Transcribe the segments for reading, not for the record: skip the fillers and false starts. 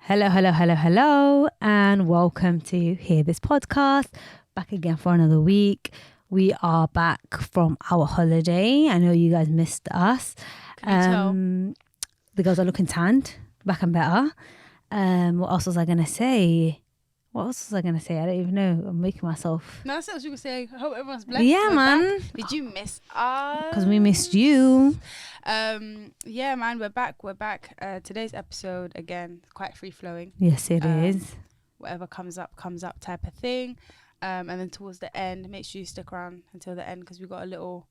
Hello, and welcome to Hear This Podcast. Back again for another week. We are back from our holiday. I know you guys missed us. Can the girls are looking tanned, back and better. What else was I going to say? I don't even know. I'm making myself. No, that's what you were saying. I hope everyone's blessed. Yeah, We're man. back. Did you miss us? Because we missed you. Yeah, man, we're back. Today's episode, again, quite free-flowing. Yes, it is. Whatever comes up type of thing. And then towards the end, make sure you stick around until the end because we got a little,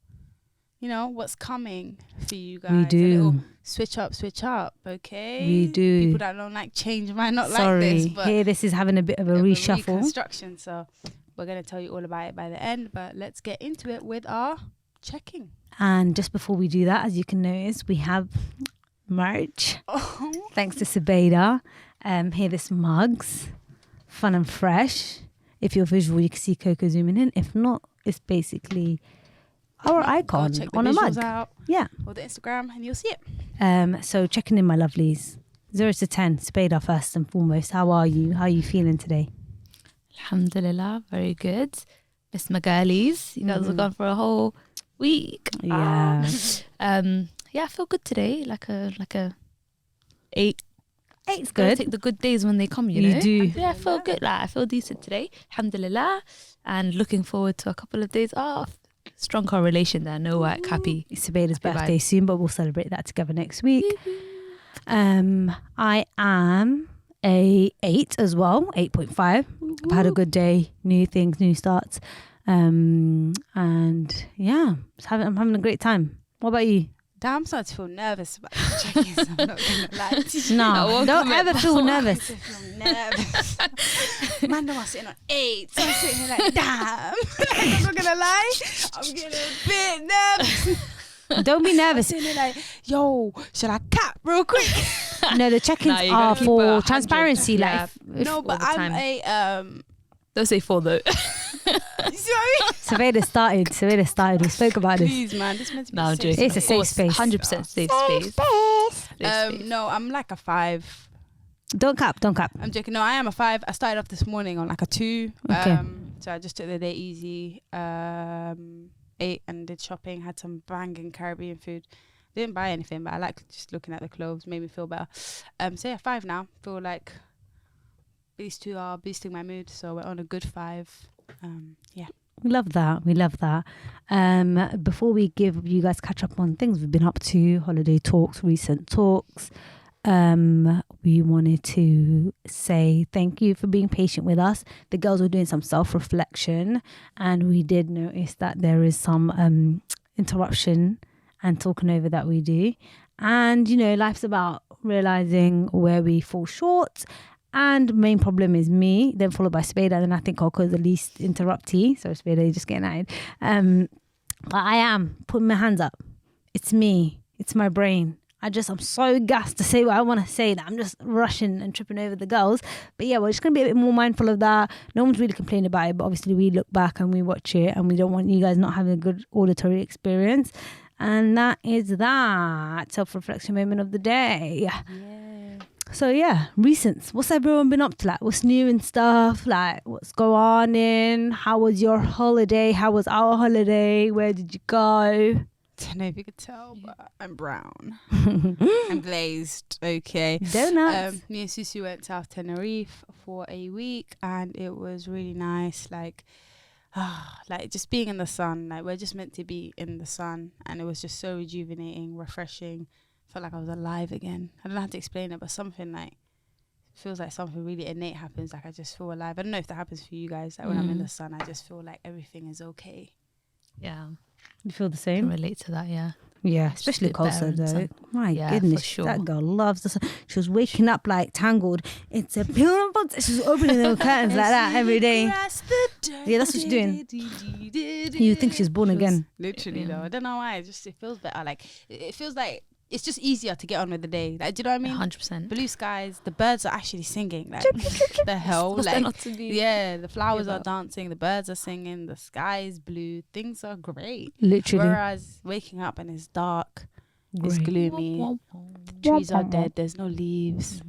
what's coming for you guys. We do. A little switch up, okay? We do. People that don't like change might not Sorry. like this, but Here, this is having a bit of a reshuffle. Reconstruction, so we're going to tell you all about it by the end, but let's get into it with our checking. And just before we do that, as you can notice, we have merch. Oh. Thanks to Subeida. Here, this mugs. Fun and fresh. If you're visual, you can see Coco zooming in. If not, it's basically our icon Go check the on a mug. out, Yeah. or the Instagram, and you'll see it. So checking in, my lovelies. 0 to 10, Subeida first and foremost. How are you? How are you feeling today? Alhamdulillah, very good. Miss my girlies. You guys were gone for a whole week. Yeah. Yeah, I feel good today. Like a 8. 8's Gotta good. take the good days when they come, you You know. do. Yeah, I feel good. Like I feel decent today. Alhamdulillah. And looking forward to a couple of days off. Strong correlation there. No work, happy. It's Subeida's Happy birthday vibes. soon, but we'll celebrate that together next week. I am a 8 as well, 8.5. I've had a good day, new things, new starts. And yeah, I'm having a great time. What about you? Damn, I'm starting to feel nervous about the check-ins. I'm not going to lie to you. No, don't ever feel nervous. I feel nervous. Man, I'm sitting on 8. So I'm sitting here like, damn. I'm not going to lie. I'm getting a bit nervous. Don't be I'm nervous. sitting here like, yo, should I cap real quick? No, the check-ins Nah, you are gotta keep it for 100. transparency. Yeah. Like, No, but all the I'm time. a... Don't say 4 though. You see what I mean? Subeida started. We spoke about this. Please, man, this meant to be No, I'm safe joking. It's a space. safe space. 100% safe space. Safe space. No, I'm like a 5. Don't cap. I'm joking. No, I am a 5. I started off this morning on like a 2. Okay. So I just took the day easy. 8 and did shopping. Had some banging Caribbean food. Didn't buy anything, but I like just looking at the clothes. Made me feel better. So yeah, 5 now. Feel like these two are boosting my mood. So we're on a good 5. Yeah. We love that. Before we give you guys catch up on things we've been up to, holiday talks, recent talks, we wanted to say thank you for being patient with us. The girls were doing some self-reflection and we did notice that there is some interruption and talking over that we do. And, life's about realizing where we fall short. And main problem is me, then followed by Subeida, then I think Coco is the least interruptee. So Subeida, you're just getting at it. But I am putting my hands up. It's me. It's my brain. I'm so gassed to say what I want to say that I'm just rushing and tripping over the girls. But yeah, we're just going to be a bit more mindful of that. No one's really complaining about it, but obviously we look back and we watch it and we don't want you guys not having a good auditory experience. And that is that self-reflection moment of the day. Yeah. So yeah, recents. What's everyone been up to? Like, what's new and stuff? Like, what's going on in? How was your holiday? How was our holiday? Where did you go? I don't know if you could tell, but I'm brown. I'm glazed. Okay. Donuts. Me and Susu went to South Tenerife for a week, and it was really nice. Like just being in the sun. Like, we're just meant to be in the sun, and it was just so rejuvenating, refreshing. Felt like I was alive again. I don't know how to explain it, but something like feels like something really innate happens. Like I just feel alive. I don't know if that happens for you guys. Like when I'm in the sun, I just feel like everything is okay. Yeah. You feel the I same? can relate to that, yeah. Yeah, especially Just a bit better Costa in the though. sun. My Yeah, goodness, for sure. that girl loves the sun. She was waking up like tangled. It's a beautiful. She was opening the curtains like that every day. Yeah, that's what she's doing. You think she's born again? Literally though. I don't know why. It feels better. Like it feels like it's just easier to get on with the day. Like, do you know what I mean? 100%. Blue skies. The birds are actually singing. Like the hell. What's there Like not to be? yeah, the flowers are about? dancing. The birds are singing. The sky is blue. Things are great. Literally. Whereas waking up and it's dark, it's Great. gloomy. The trees are dead. There's no leaves.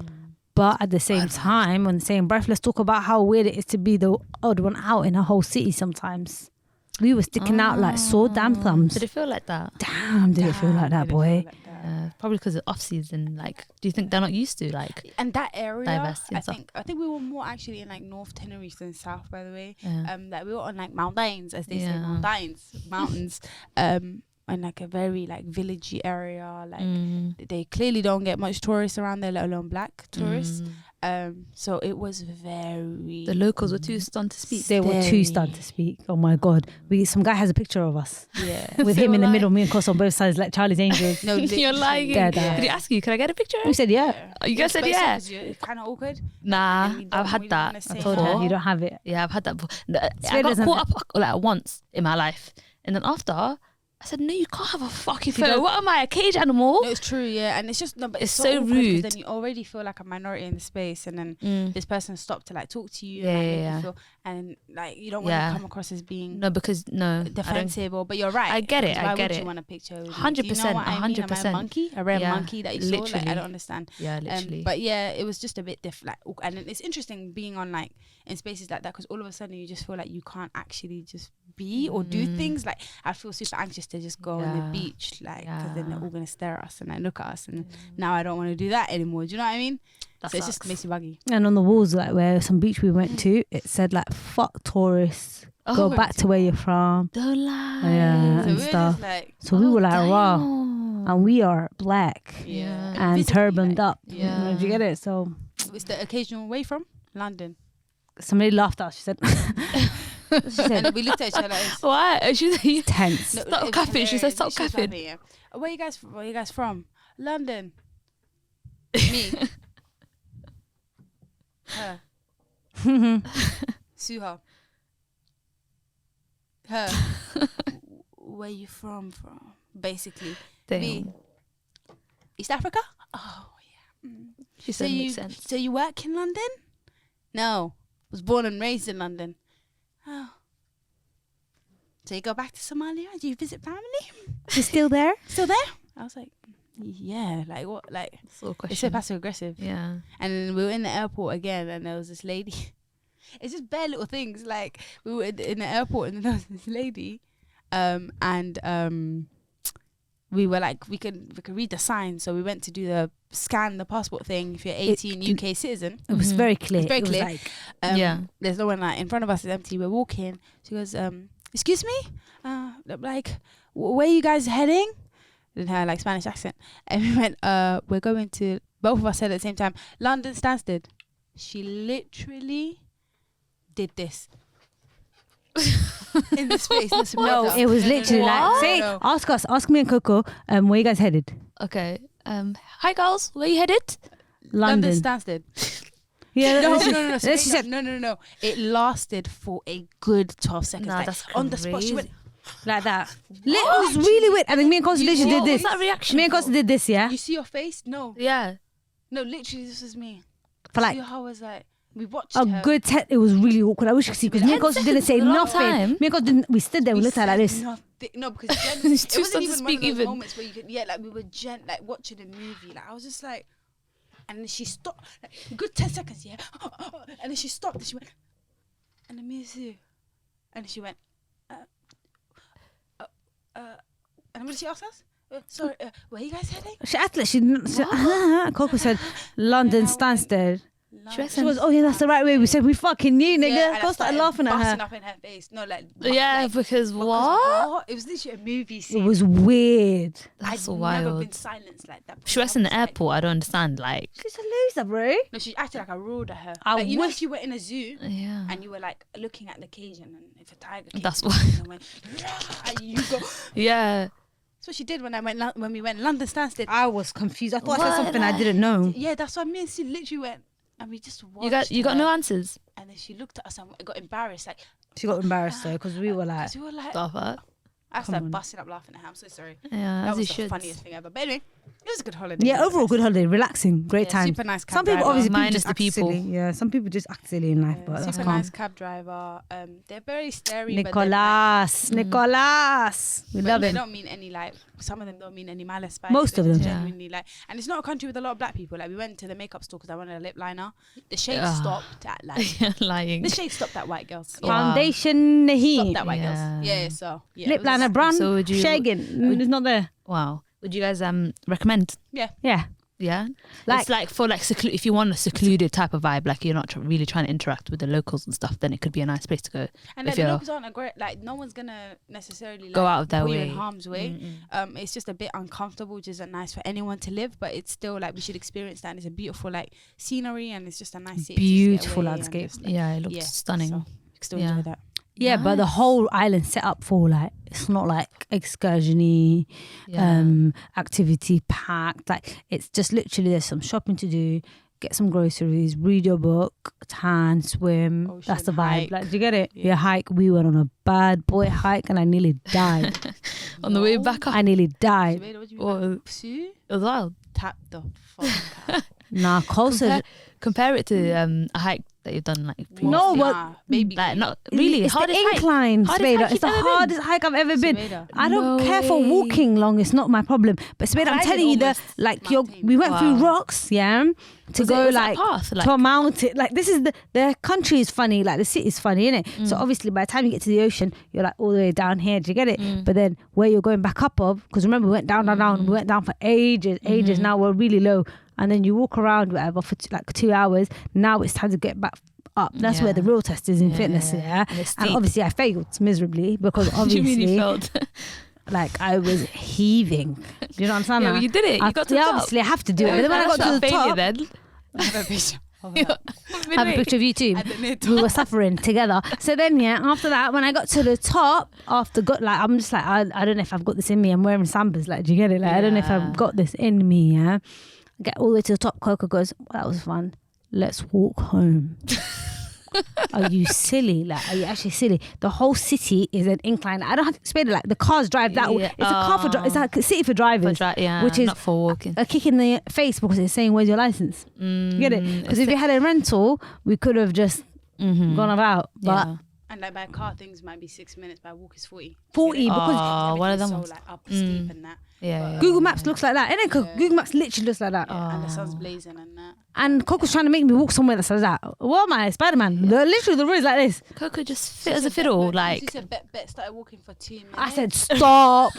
But at the same time, on the same breath, let's talk about how weird it is to be the odd one out in a whole city sometimes. We were sticking out like sore damn thumbs. Did it feel like that? Damn, did it feel like that, boy? Probably because it's off season. Like, do you think they're not used to like? And that area, diversity I and stuff? think we were more actually in like North Tenerife than South, by the way. Yeah. That we were on like mountains, as they say, Yeah. mountains. In like a very like villagey area. Like they clearly don't get much tourists around there, let alone black tourists. So it was very. The locals were too stunned to speak. They were too stunned to speak. Oh my God. Some guy has a picture of us. Yeah. With him in the middle, me and Cos on both sides like Charlie's Angels. No, You're lying. Yeah. Did he ask you? Can I get a picture? We said yeah. You guys said yeah. It's kind of awkward. Nah, And you don't I've had really that. wanna I say told Yeah, her. you don't have it. Yeah, I've had that before. I Subeida got doesn't- caught up like once in my life, and then after I said, "No, you can't have a fucking photo. What am I, a cage animal?" No, it's true, yeah, and it's just no, but It's it's so awkward 'cause rude. Then you already feel like a minority in the space, and then this person stopped to like talk to you, Yeah, and like, yeah, make yeah. you feel, and like you don't want Yeah. to come across as being No, because no, I don't. defensive, or but you're right. I get it, 'cause I why get would it. you want a picture? With me? 100%, Do you know what I mean? Am I a 100%. monkey, a rare Yeah, monkey that you saw? Like, I literally. don't understand. Yeah, literally. But yeah, it was just a bit different. Like, and it's interesting being on like in spaces like that because all of a sudden you just feel like you can't actually just be or do things. Like I feel super anxious to just go on the Yeah. beach, like because then they're Yeah. all gonna stare at us and like look at us, and now I don't want to do that anymore. Do you know what I mean? That So it just sucks. makes you buggy. And on the walls, like where some beach we went to, it said like "fuck tourists, go Oh, back to where you're from." Don't lie. Yeah. So And we were stuff. just like, So we were like raw, damn. and we are black yeah, and visibly, turbaned like, up. Yeah. Did you get it? So It's the occasional way from London, somebody laughed at us. She said, she said and we looked at each other. Like, Why? She tense. no, Stop it was capping. She said hilarious. stop She was capping. laughing, yeah. Oh, where you guys from? London. Me. Her. Suha. Her. Where you from? Basically. Me. Damn. East Africa? Oh, yeah. She said you, makes sense. So you work in London? No. Was born and raised in London. Oh. So you go back to Somalia? Do you visit family? She's still there. Still there? I was like, yeah. Like what? Like Sort of it's question. so passive aggressive. Yeah. And then we were in the airport again, and there was this lady. It's just bare little things. Like we were in the airport, and then there was this lady, we were like, we could read the sign, so we went to do the scan the passport thing. If you're 18, UK citizen, It was very clear. It's very It was clear. like, Yeah. There's no one like in front of us. It's empty. We're walking. She goes, excuse me, like, where are you guys heading? In her like Spanish accent, and we went, we're going to. Both of us said at the same time, London Stansted. She literally did this in the space. no, it was literally like, say, No. ask me and Coco, where you guys headed? Okay. Hi girls, where you headed? London London. Stansted. Yeah, No, she- no. then she said No. It lasted for a good 12 seconds. Nah, like, that's on the spot. She went. like that. It was really weird. And then me and Constance did What this. was that reaction? Me and Constance did this, yeah. You see your face? No, Yeah. literally, this was me. For like See how I was like, we watched a her. good 10. It was really awkward. I wish you could see because me and 10 Constance didn't say seconds is a long nothing. time. Me and Constance didn't. We stood there. We looked at her like said this. nothing. No, because Jen, It's it too wasn't stunned to even one speak of those even. moments where you could, like we were like watching a movie. Like I was just like, and then she stopped. Like, a good 10 seconds, yeah. And then she stopped. And she went, and then me too. And then she went, and what did she ask us? Sorry, where are you guys heading? She acted like she didn't. Coco said London Stansted. She was, oh yeah, that's the right way. We said we fucking knew, nigga. Yeah, and I Coco started laughing at busting her. up in her face. No, like Yeah, like, because because what? It was literally a movie It scene. was weird. That's I'd never been wild. silenced like that. She works in the airport. I don't understand. Like, She's a loser, bro. No, she acted like I ruled at her. I Like, you know, wish- if you were in a zoo yeah. and you were like looking at the cage, and then if a tiger came That's towards why. you and went, and you go. Yeah. That's what she did when when we went London Stansted. I was confused. I thought I What? said something I didn't know. Yeah, that's why me and Sue literally went, and we just watched. You got her. no answers. And then she looked at us and got embarrassed, like She got embarrassed though because we were like, 'cause we were like, Stop it. I Come started on. busting up laughing at her. I'm so sorry. Yeah, That as you was the should. funniest thing ever. But anyway, It was a good holiday. Yeah, overall good holiday, relaxing, great time. Super nice cab Some people driver. obviously Minus just the act people. silly. Yeah, some people just act silly in life, but that's super calm. nice cab driver. They're very scary. Nicolas, Nicolas, we But love they him. don't mean any like. Some of them don't mean any malice. By Most it. of They're them. just Yeah. genuinely like, and it's not a country with a lot of black people. Like we went to the makeup store because I wanted a lip liner. The shade Ugh. stopped at like. Lying. The shade stopped at white girls. Wow. Foundation Stopped Naheem. at white Yeah. girls. Yeah. So yeah. Lip it was liner, just- brown, So would you- shagging. It's not there. Wow. Would you guys recommend? Yeah. Yeah. Like- It's like for like if you want a secluded type of vibe, like you're not really trying to interact with the locals and stuff, then it could be a nice place to go. And if like, the you're- locals aren't a great. Like no one's gonna necessarily like, Go out of their put you way. in harm's way. It's just a bit uncomfortable, which isn't nice for anyone to live. But it's still like we should experience that. And it's a beautiful like scenery, and it's just a nice city. to just get Beautiful away and landscape. just, like, Yeah, it looks yeah, stunning. So, still Yeah. enjoy that. Yeah, but the Nice. whole island set up for like, it's not like excursion-y, activity packed. Like it's just literally there's some shopping to do, get some groceries, read your book, tan, swim. That's the Ocean vibe. hike. Like, do you get it? Yeah. Yeah, hike. We went on a bad boy hike and I nearly died. On the way back up, I nearly died. Subeida, what do you Well, mean? Sue? it was wild. Tap the fuck out. Nah, closer. Compare it to a hike that you've done like previously. No, but- Nah, baby. like not really It's the hardest hike. incline, Hardest Subeida. hike It's the you've ever been? hardest hike I've ever been. Subeida. I don't No care for way. walking long. It's not my problem. But Subeida, I'm Hiking telling you, almost like mountain. we went through Wow. rocks, yeah, to Was go it a like path, like to a mountain. Like this is the country is funny. Like the city is funny, innit? So obviously by the time you get to the ocean, you're like all the way down here. Do you get it? But then where you're going back up of, because remember we went down. We went down for ages. Now we're really low, and then you walk around whatever for like 2 hours. Now it's time to get back up. That's where Yeah. the real test is in Yeah, fitness. yeah. Yeah, And it's and steep. obviously I failed miserably because What do you mean you obviously failed? like I was heaving. Do you know what I'm saying? Yeah, but you did it. You got to the top. obviously I have to do it. But then when I got to the failure, top, then I have a picture. of Yeah. that. I have a picture of you too. At the mid. We were suffering together. So then, yeah, after that, when I got to the top, like, I'm just like, I don't know if I've got this in me. I'm wearing sambas. Like, do you get it? Like, I don't know if Yeah. I've got this in me. Yeah. I get all the way to the top. Coco goes, well, that was fun. Let's walk home. Are you silly? Like, are you actually silly? The whole city is an incline. I don't have to explain it. Like, the cars drive that way. Yeah. It's a car for it's like a city for drivers. yeah, which is not for walking. A kick in the face because it's saying, where's your license? You get it? Because if we had a rental, we could have just gone about. But Yeah. And like by car things might be 6 minutes, by walk is 40. 40 because Oh, one of them so ones. like up steep and that. Yeah, Google Maps looks like that. Innit? Yeah. Google Maps literally looks like that. And the sun's blazing and that. And Coco's trying to make me walk somewhere that says that. What am I? Spider-Man. Literally the road is like this. Coco just fit as a fiddle. She Like, said bet started walking for 2 minutes. I said, stop.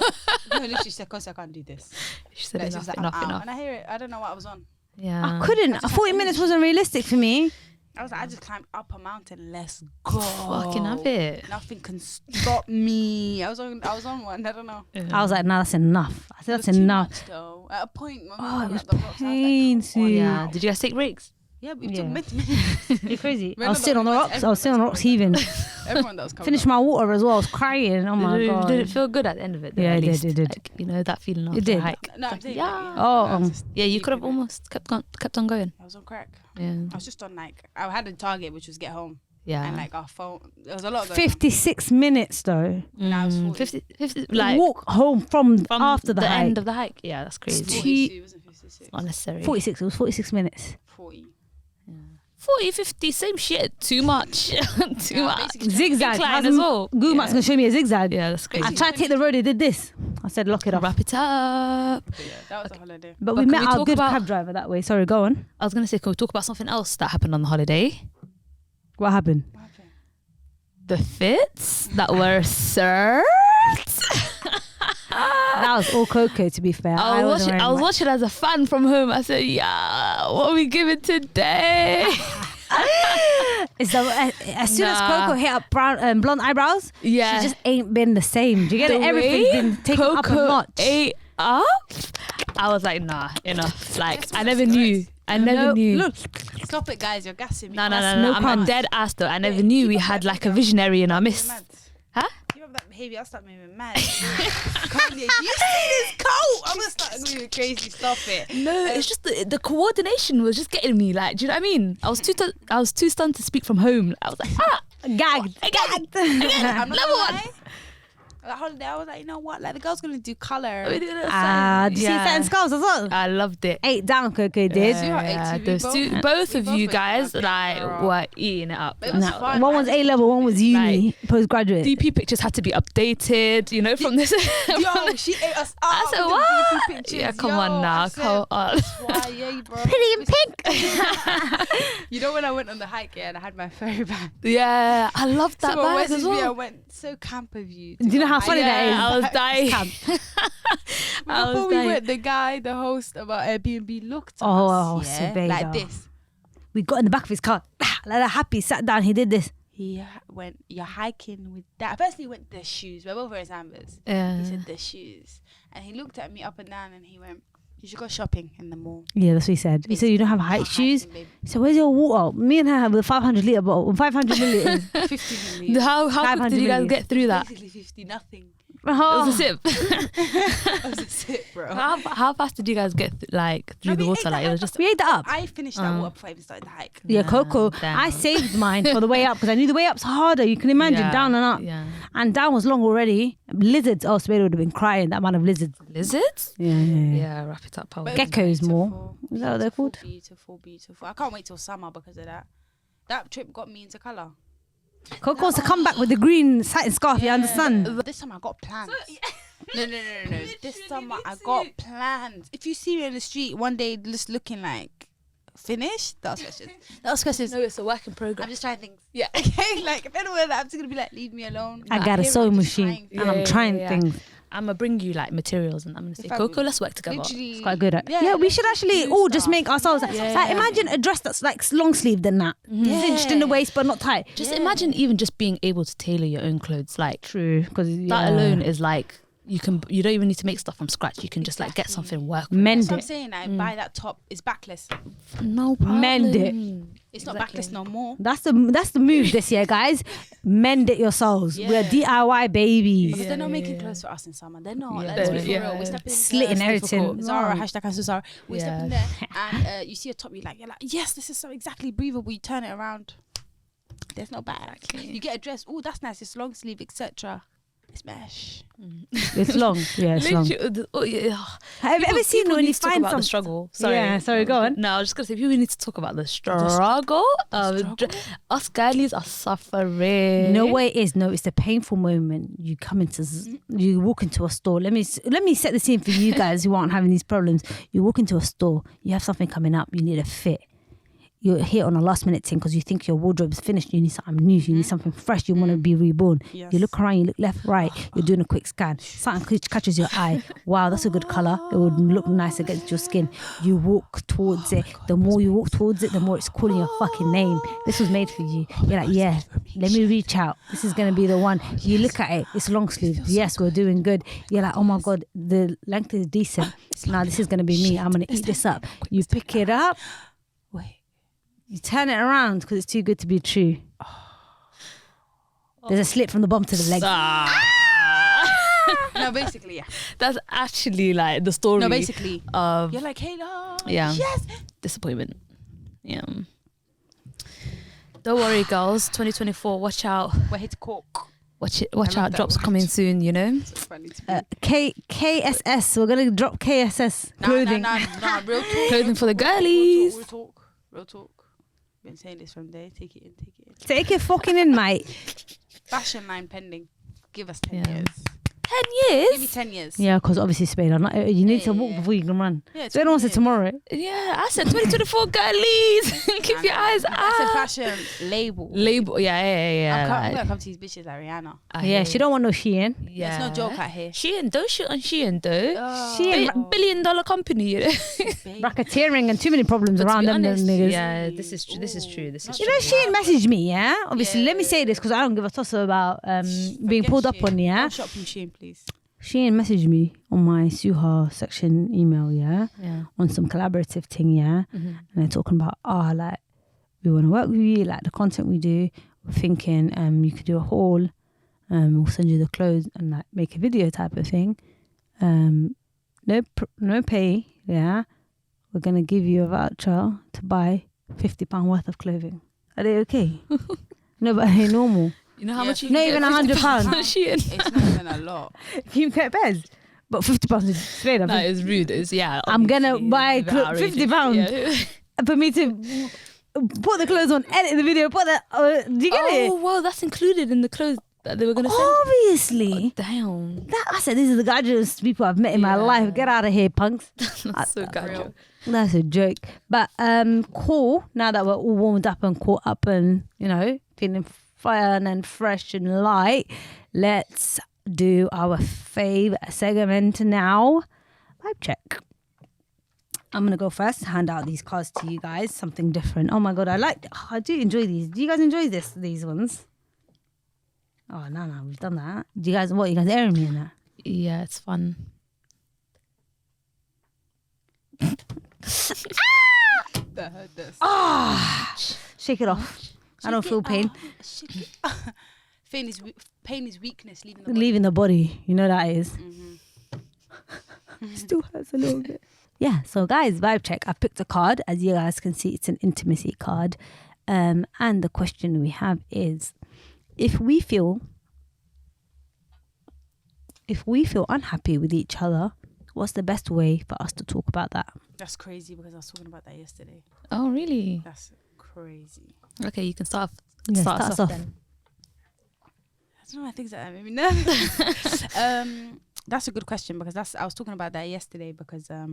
no, literally said, "Cause I can't do this." she said Like, she enough, was like, enough, "I'm out." enough. And I hear it. I don't know what I was on. Yeah. I couldn't. 40 minutes wasn't realistic for me. I was like, I just climbed up a mountain. Let's go. Fucking have it. Nothing can stop me. I was on one. I don't know. I was like, nah, that's enough. I said, It was that's too enough. much, though. At a point, my Oh, mum it was at the rocks, I was like, pain, come on Sue. Yeah. now. Did you guys take breaks? Yeah, we Yeah. took minutes. You're crazy. We're I was not sitting on the only ones, rocks. I was sitting on the rocks everyone heaving. Everyone that was coming. Finished my water as well. I was crying. Oh my God. Did it feel good at the end of it? Though, Yeah, at it did, least? it did. Like, you know that feeling after did. a hike. No, I'm saying, Yeah. like, Oh, I was just Yeah, you could have sleeping, almost kept on going. I was on crack. Yeah. I was just on like I had a target which was get home Yeah. and like our phone. There was a lot going on. 56 minutes though. Now it's 40. 50 like Walk home from from after the hike. end of the hike. Yeah, that's crazy. 40, it wasn't 56. Unnecessary. 46. It was 46 minutes. 40. 40, 50, same shit. Too much. Too Yeah, much. basically Zigzag. Incline How's as well. Google Maps Yeah. gonna show me a zigzag. Yeah, that's crazy. I tried to take the road. It did this. I said, lock it off. Wrap it up. But yeah, that was a holiday. But But we can met we our talk good about- cab driver that way. Sorry, go on. I was gonna say, can we talk about something else that happened on the holiday? What happened? What happened? The fits that were served. That was all Coco, to be fair. I was wasn't wearing much. watching as a fan from home. I said, yeah, what are we giving today? It's as soon as Nah. Coco hit up brown, blonde eyebrows, Yeah. she just ain't been the same. Do you get it? The Everything's way been taken up a Coco notch. ate up. I was like, nah, enough. Like, I never knew. I never No, knew. Look, Stop it, guys. You're gassing me. No, no, That's no, no. no I'm comment. dead ass though. I never knew we had like a visionary in our midst. Huh? You have that behavior, I'll start moving mad. Kanye, you see this coat? I'm gonna start moving crazy. Stop it. No, it's just the coordination was just getting me. Like, do you know what I mean? I was too stunned to speak from home. I was like, gagged. I gagged. I'm not Level gonna one. lie. That holiday, I was like, you know what? Like, the girl's gonna do colour. Did you see certain skulls as well? I loved it. 8 down, Coco did. Yeah. Both we of both you went guys on a like big were eating it up. It was Nah, fun. one was A level, one was uni, postgraduate. DP pictures had to be updated, you know, from this. Yo, she ate us up. I said, with the what? DP pictures. Yeah, come on now, I said, come on. Why, yeah, bro. Pretty in pink. You know when I went on the hike, and I had my furry bag. Yeah, I love that Someone bag as messaged me, I well. went, so camp of you. Do you know how funny that is? I was dying. Before we went, the host of our Airbnb looked at Oh, us, yeah, Subeida. like this. We got in the back of his car, like that, happy, sat down, he did this. He went, you're hiking with that. First he went, the shoes. We're both wearing Sambas. Yeah. He said, the shoes. And he looked at me up and down and he went, you should go shopping in the mall. Yeah, that's what he said. He said, you don't have hike shoes? So where's your water? Me and her have a 500 litre bottle, 500 milliliters. 50 milliliters. How quick did you guys get through that? Basically 50, nothing. It was a sip. It was a sip, bro. How fast did you guys get through the water? Like it was just. We ate that up. I finished that water before I even started the hike. Yeah, Coco. Damn. I saved mine for the way up because I knew the way up's harder. You can imagine Yeah, down and up. Yeah. And down was long already. Lizards. Oh, Subeida would have been crying. That amount of lizards. Lizards? Yeah. Yeah, wrap it up. Paul. But it was Geckos more. beautiful, Is that what they're called? Beautiful. I can't wait till summer because of that. That trip got me into colour. Coco wants to come back with the green satin scarf. You understand? This time I got plans. No. This summer I got plans. If you see me on the street one day just looking like finished, that's questions. No, it's a work in I'm progress. just trying things. Yeah. Okay. Like if anyone, I'm just gonna be like, leave me alone. I Like, got a here sewing I'm just machine trying and I'm Yeah, trying yeah. things. I'm gonna bring you like materials and I'm gonna say, If I Coco, would- let's work together. Literally, It's quite good at. Yeah, Yeah, we let's should actually do all just stuff. make ourselves. Yeah. Like, imagine a dress that's like long sleeve than that, cinched in the waist but not tight. Just imagine even just being able to tailor your own clothes. Like True, because that alone is like you don't even need to make stuff from scratch. You can just like get something work with. mend That's what I'm it. saying. Like buy that top. It's backless. No problem. Mend it. It's not Exactly. backless no more. That's the move this year, guys. Mend it yourselves. We're Yeah. DIY babies. Because they're not making yeah. clothes for us in summer. They're not. Yeah. Let's be for Yeah. real. We're stepping Slitting into everything. Zara, No. hashtag cancel Zara. We step in Yeah. there and you see a top, you're like, yes, this is so exactly breathable. You turn it around. There's no back. You get a dress. Oh, that's nice. It's long sleeve, etc. It's mesh. It's long. Yeah, it's long. Literally, oh, yeah. Have you ever seen People when need you to talk find about some the struggle? Sorry. Yeah, sorry, go on. No, I was just gonna say people need to talk about the struggle. Us girlies are suffering. You know what it is? No, it's the painful moment. You come into, you walk into a store. Let me set the scene for you guys who aren't having these problems. You walk into a store. You have something coming up. You need a fit. You're here on a last minute thing because you think your wardrobe is finished. You need something new. You need something fresh. You want to be reborn. Yes. You look around. You look left, right. You're doing a quick scan. Something catches your eye. Wow, that's a good color. It would look nice against your skin. You walk towards it. The more you walk towards it, the more it's calling your fucking name. This was made for you. You're like, yeah, let me reach out. This is gonna be the one. You look at it. It's long sleeve. Yes, we're doing good. You're like, oh my god, the length is decent. Now this is gonna be me. I'm gonna eat this up. You pick it up. Wait. You turn it around because it's too good to be true. There's a slit from the bottom to the leg. No, basically, yeah. That's actually like the story. No, basically. Of You're like, hello. Yeah. Yes. disappointment. Yeah. Don't worry, girls. 2024. Watch out. We're here to cook. Watch I out. love that Drops word. coming soon. You know. So funny to me. KSS. We're gonna drop KSS clothing. Nah, real talk. Clothing for the girlies. Real talk. Been saying this from there. Take it in. Take it fucking in, mate. Fashion line pending. Give us 10 Yeah. years. 10 Give me years. 10 years. Yeah, because obviously Subeida, you need to Yeah, walk yeah. before you can run. Yeah, Subeida wants it 20 tomorrow. Yeah, I said 2024 girlies. Keep your eyes That's a out. fashion label. Label. Yeah. I'm like- gonna come to these bitches like Rihanna. I Yeah, hear she don't want no Shein. Yeah. There's no joke out here. Shein, don't shoot on Shein though. Shein, Oh, Billion-dollar company, you know. babe. Racketeering and too many problems But to around be them honest, niggas. yeah, this is true. This is true. You know, Shein messaged me, yeah? Obviously, let me say this because I don't give a toss about being pulled up on, yeah? Don't shop from Shein, please. Shein messaged me on my Suha section email, yeah? Yeah. On some collaborative thing, yeah? And they're talking about, like, we want to work with you, like the content we do. We're thinking you could do a haul. We'll send you the clothes and like make a video type of thing. No pay, yeah? We're going to give you a voucher to buy £50 worth of clothing. Are they okay? No, but hey, normal. You know how Yeah, much you not can even get £100. on Shein? It's not even a lot. You get beds, but £50 is straight up. That is rude. It's, I'm gonna obviously, buy it's a bit outrageous. £50 Yeah. for me to put the clothes on, edit the video, put the. Do you get it? Oh, wow, that's included in the clothes that they were going to send. Obviously. Damn. I said, these are the gorgeous people I've met in my Yeah. life. Get out of here, punks. That's so good. That's a joke. But cool. Now that we're all warmed up and caught up and, you know, feeling fun and fresh and light, let's do our fave segment now. Vibe check. I'm going to go first, hand out these cards to you guys. Something different. Oh my God, I do enjoy these. Do you guys enjoy these ones? Oh, no, we've done that. Do you guys, what, you guys airing me in that? Yeah, it's fun. That hurt this. Shake it off. I don't feel pain. Pain is weakness. Leaving the body. You know that is. Mm-hmm. Still hurts a little bit. Yeah, so guys, vibe check. I picked a card. As you guys can see, it's an intimacy card. And the question we have is, if we feel unhappy with each other, what's the best way for us to talk about that? That's crazy because I was talking about that yesterday. Oh, really? That's crazy. Okay, you can start Yeah, start us start us off off. then. I don't know. I think that made me nervous. That's a good question because I was talking about that yesterday because I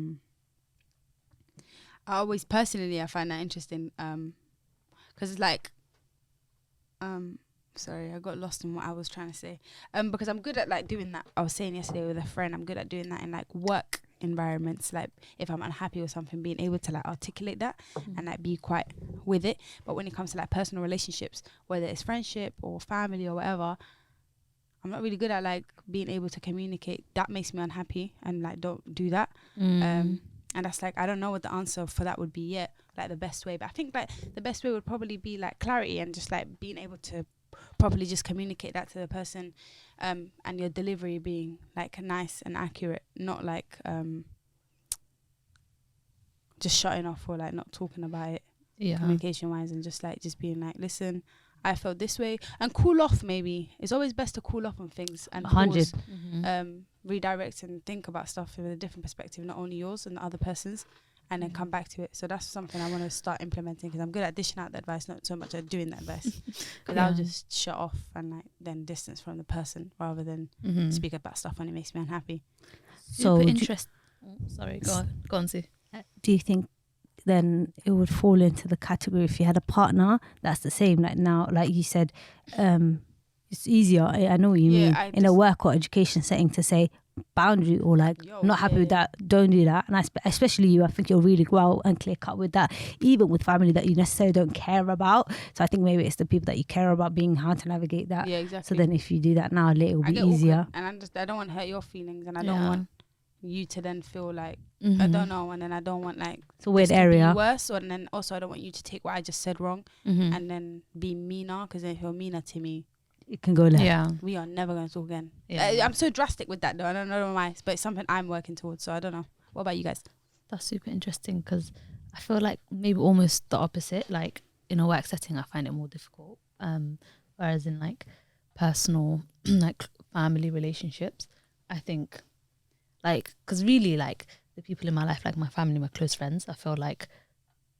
always personally I find that interesting because it's like sorry, I got lost in what I was trying to say because I'm good at like doing that. I was saying yesterday with a friend, I'm good at doing that in like work environments, like if I'm unhappy with something, being able to like articulate that and like be quite with it. But when it comes to like personal relationships, whether it's friendship or family or whatever, I'm not really good at like being able to communicate. That makes me unhappy and like don't do that. And that's like, I don't know what the answer for that would be yet, like the best way. But I think like the best way would probably be like clarity and just like being able to properly just communicate that to the person, and your delivery being like nice and accurate, not like just shutting off or like not talking about it communication wise, and just being like, listen, I felt this way, and cool off. Maybe it's always best to cool off on things and 100. pause, redirect and think about stuff with a different perspective, not only yours and the other person's, and then come back to it. So that's something I want to start implementing because I'm good at dishing out the advice, not so much at doing the advice. Because I'll just shut off and like then distance from the person rather than speak about stuff when it makes me unhappy. So Super interesting. Sorry, go on, Sue. do you think then it would fall into the category if you had a partner that's the same, like now, like you said, it's easier, I know what you mean, in a work or education setting to say boundary or like not happy with that, don't do that. And especially you, I think you're really well and clear cut with that, even with family that you necessarily don't care about. So I think maybe it's the people that you care about being how to navigate that. Yeah, exactly. So then if you do that now, later it will be easier. And I don't want to hurt your feelings, and I don't want you to then feel like I don't know, and then I don't want like it's a weird this to area be worse, and then also I don't want you to take what I just said wrong and then be meaner, because if you're meaner to me, it can go left. Yeah. we are never going to talk again. Yeah. I'm so drastic with that though. I don't know why, but it's something I'm working towards, so I don't know. What about you guys? That's super interesting because I feel like maybe almost the opposite. Like in a work setting, I find it more difficult. Whereas in like personal, like family relationships, I think like, because really like the people in my life, like my family, my close friends, I feel like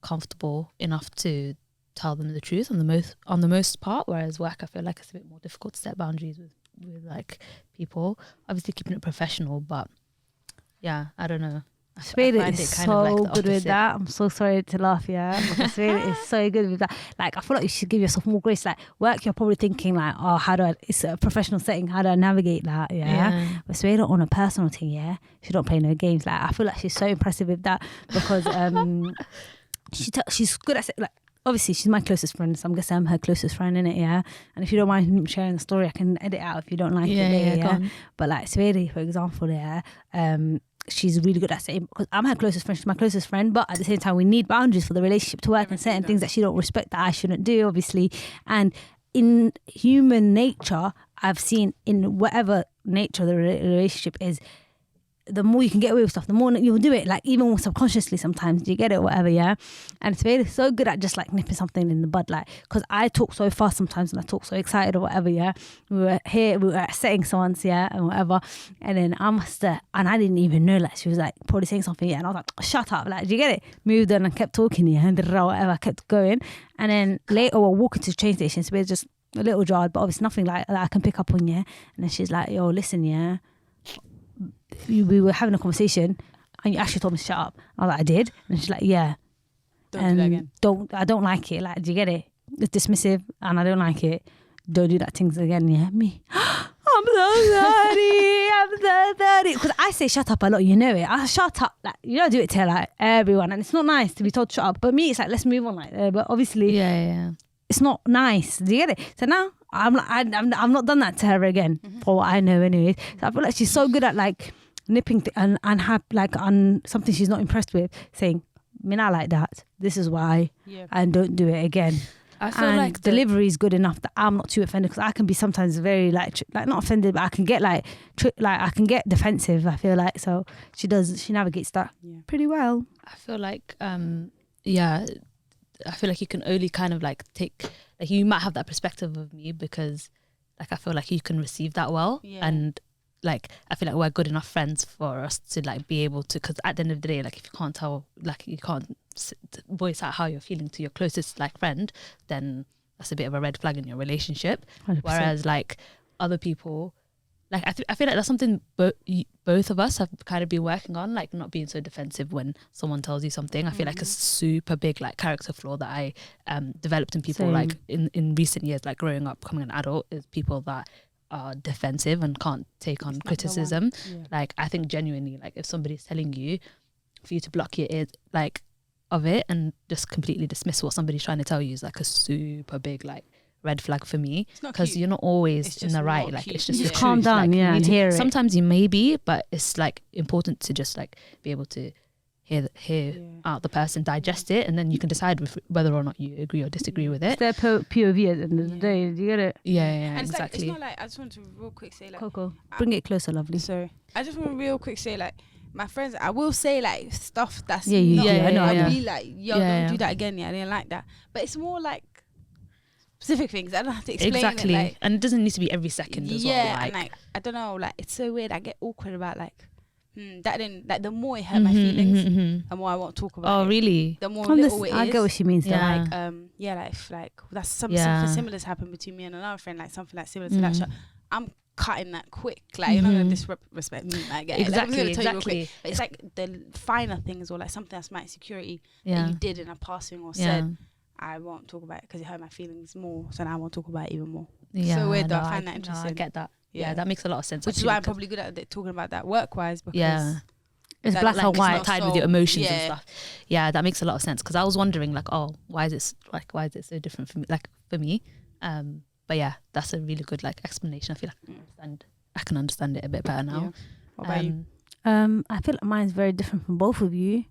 comfortable enough to tell them the truth on the most part. Whereas work, I feel like it's a bit more difficult to set boundaries with like people. Obviously keeping it professional, but yeah, I don't know. Subeida is so good with that. I'm so sorry to laugh, because Subeida is so good with that. Like, I feel like you should give yourself more grace. Like, work, you're probably thinking like, oh, it's a professional setting, how do I navigate that? But Subeida on a personal thing, she don't play no games. Like, I feel like she's so impressive with that because she's good at like, obviously she's my closest friend, so I'm guessing I'm her closest friend, innit, and if you don't mind sharing the story, I can edit out if you don't like it later, but like Subeida, for example, she's really good at saying, because I'm her closest friend, she's my closest friend, but at the same time we need boundaries for the relationship to work, and certain things that she don't respect that I shouldn't do, obviously. And in human nature, I've seen in whatever nature the relationship is, the more you can get away with stuff, the more you'll do it, like even more subconsciously sometimes. Do you get it or whatever, yeah? And Subeida is so good at just like nipping something in the bud, like, because I talk so fast sometimes and I talk so excited or whatever, yeah? We were at settings once, yeah, and whatever, and then and I didn't even know, like she was like probably saying something, yeah, and I was like, shut up, like, do you get it? Moved on and kept talking, yeah, and whatever, kept going. And then later we're walking to the train station, so we're just a little jarred, but obviously nothing like that I can pick up on, yeah? And then she's like, yo, listen, yeah, we were having a conversation and you actually told me to shut up. I was like, I did. And she's like, yeah. Don't do that again. I don't like it. Like, do you get it? It's dismissive and I don't like it. Don't do that things again, yeah? Me, I'm so sorry. Because I say shut up a lot, you know it. I shut up, like, you don't do it to like everyone, and it's not nice to be told to shut up. But me, it's like, let's move on, like, but obviously, it's not nice. Do you get it? So now I'm not done that to her again, for what I know, anyways. So I feel like she's so good at like nipping and have like on something she's not impressed with, saying, "Me not like that. This is why," and don't do it again. I feel and like delivery is good enough that I'm not too offended, because I can be sometimes very like not offended, but I can get like I can get defensive, I feel like. So she navigates that pretty well. I feel like I feel like you can only kind of like take, like, you might have that perspective of me because like I feel like you can receive that well, and like I feel like we're good enough friends for us to like be able to, because at the end of the day, like if you can't tell, like you can't voice out how you're feeling to your closest like friend, then that's a bit of a red flag in your relationship. 100%. Whereas like other people, like I feel like that's something both of us have kind of been working on, like not being so defensive when someone tells you something. I feel like a super big like character flaw that I developed in people. Same. Like in recent years, like growing up, becoming an adult, is people that are defensive and can't take on criticism. Like I think genuinely, like if somebody's telling you, for you to block your ears like of it and just completely dismiss what somebody's trying to tell you is like a super big like red flag for me, because you're not always in the right, like it's just the calm truth. down, like, and hear it. Sometimes you may be, but it's like important to just like be able to hear out the person, digest it, and then you can decide whether or not you agree or disagree with it. It's their POV at the end of the day. Do you get it? Yeah, And exactly. it's not like, I just want to real quick say like, Coco, bring it closer, lovely. Sorry, I just want to real quick say like, my friends, I will say like stuff that's I know. I'll be like, yo, don't do that again. I didn't like that. But it's more like specific things. I don't have to explain exactly. it. Like, and it doesn't need to be every second as well. yeah, and like I don't know, like it's so weird. I get awkward about like that didn't, like the more it hurt my feelings, the more I won't talk about it. Oh really? The more little it is. I get what she means. Yeah. Like like that's something similar's happened between me and another friend, like something like similar to that shot. I'm cutting that quick, like you're not gonna disrespect me, like exactly. I'm gonna tell you real quick. But it's like the finer things, or like something that's my insecurity that you did in a passing or said, I won't talk about it because it hurt my feelings more, so now I won't talk about it even more. So weird though. I find that interesting. I get that. Yeah, that makes a lot of sense. Which is why I'm probably good at talking about that work-wise, because it's black and white, tied with your emotions and stuff. Yeah, that makes a lot of sense, because I was wondering like, oh, why is it so different for me? Like for me, but yeah, that's a really good like explanation. I feel like I can understand it a bit better now. Yeah. What about you? I feel like mine's very different from both of you,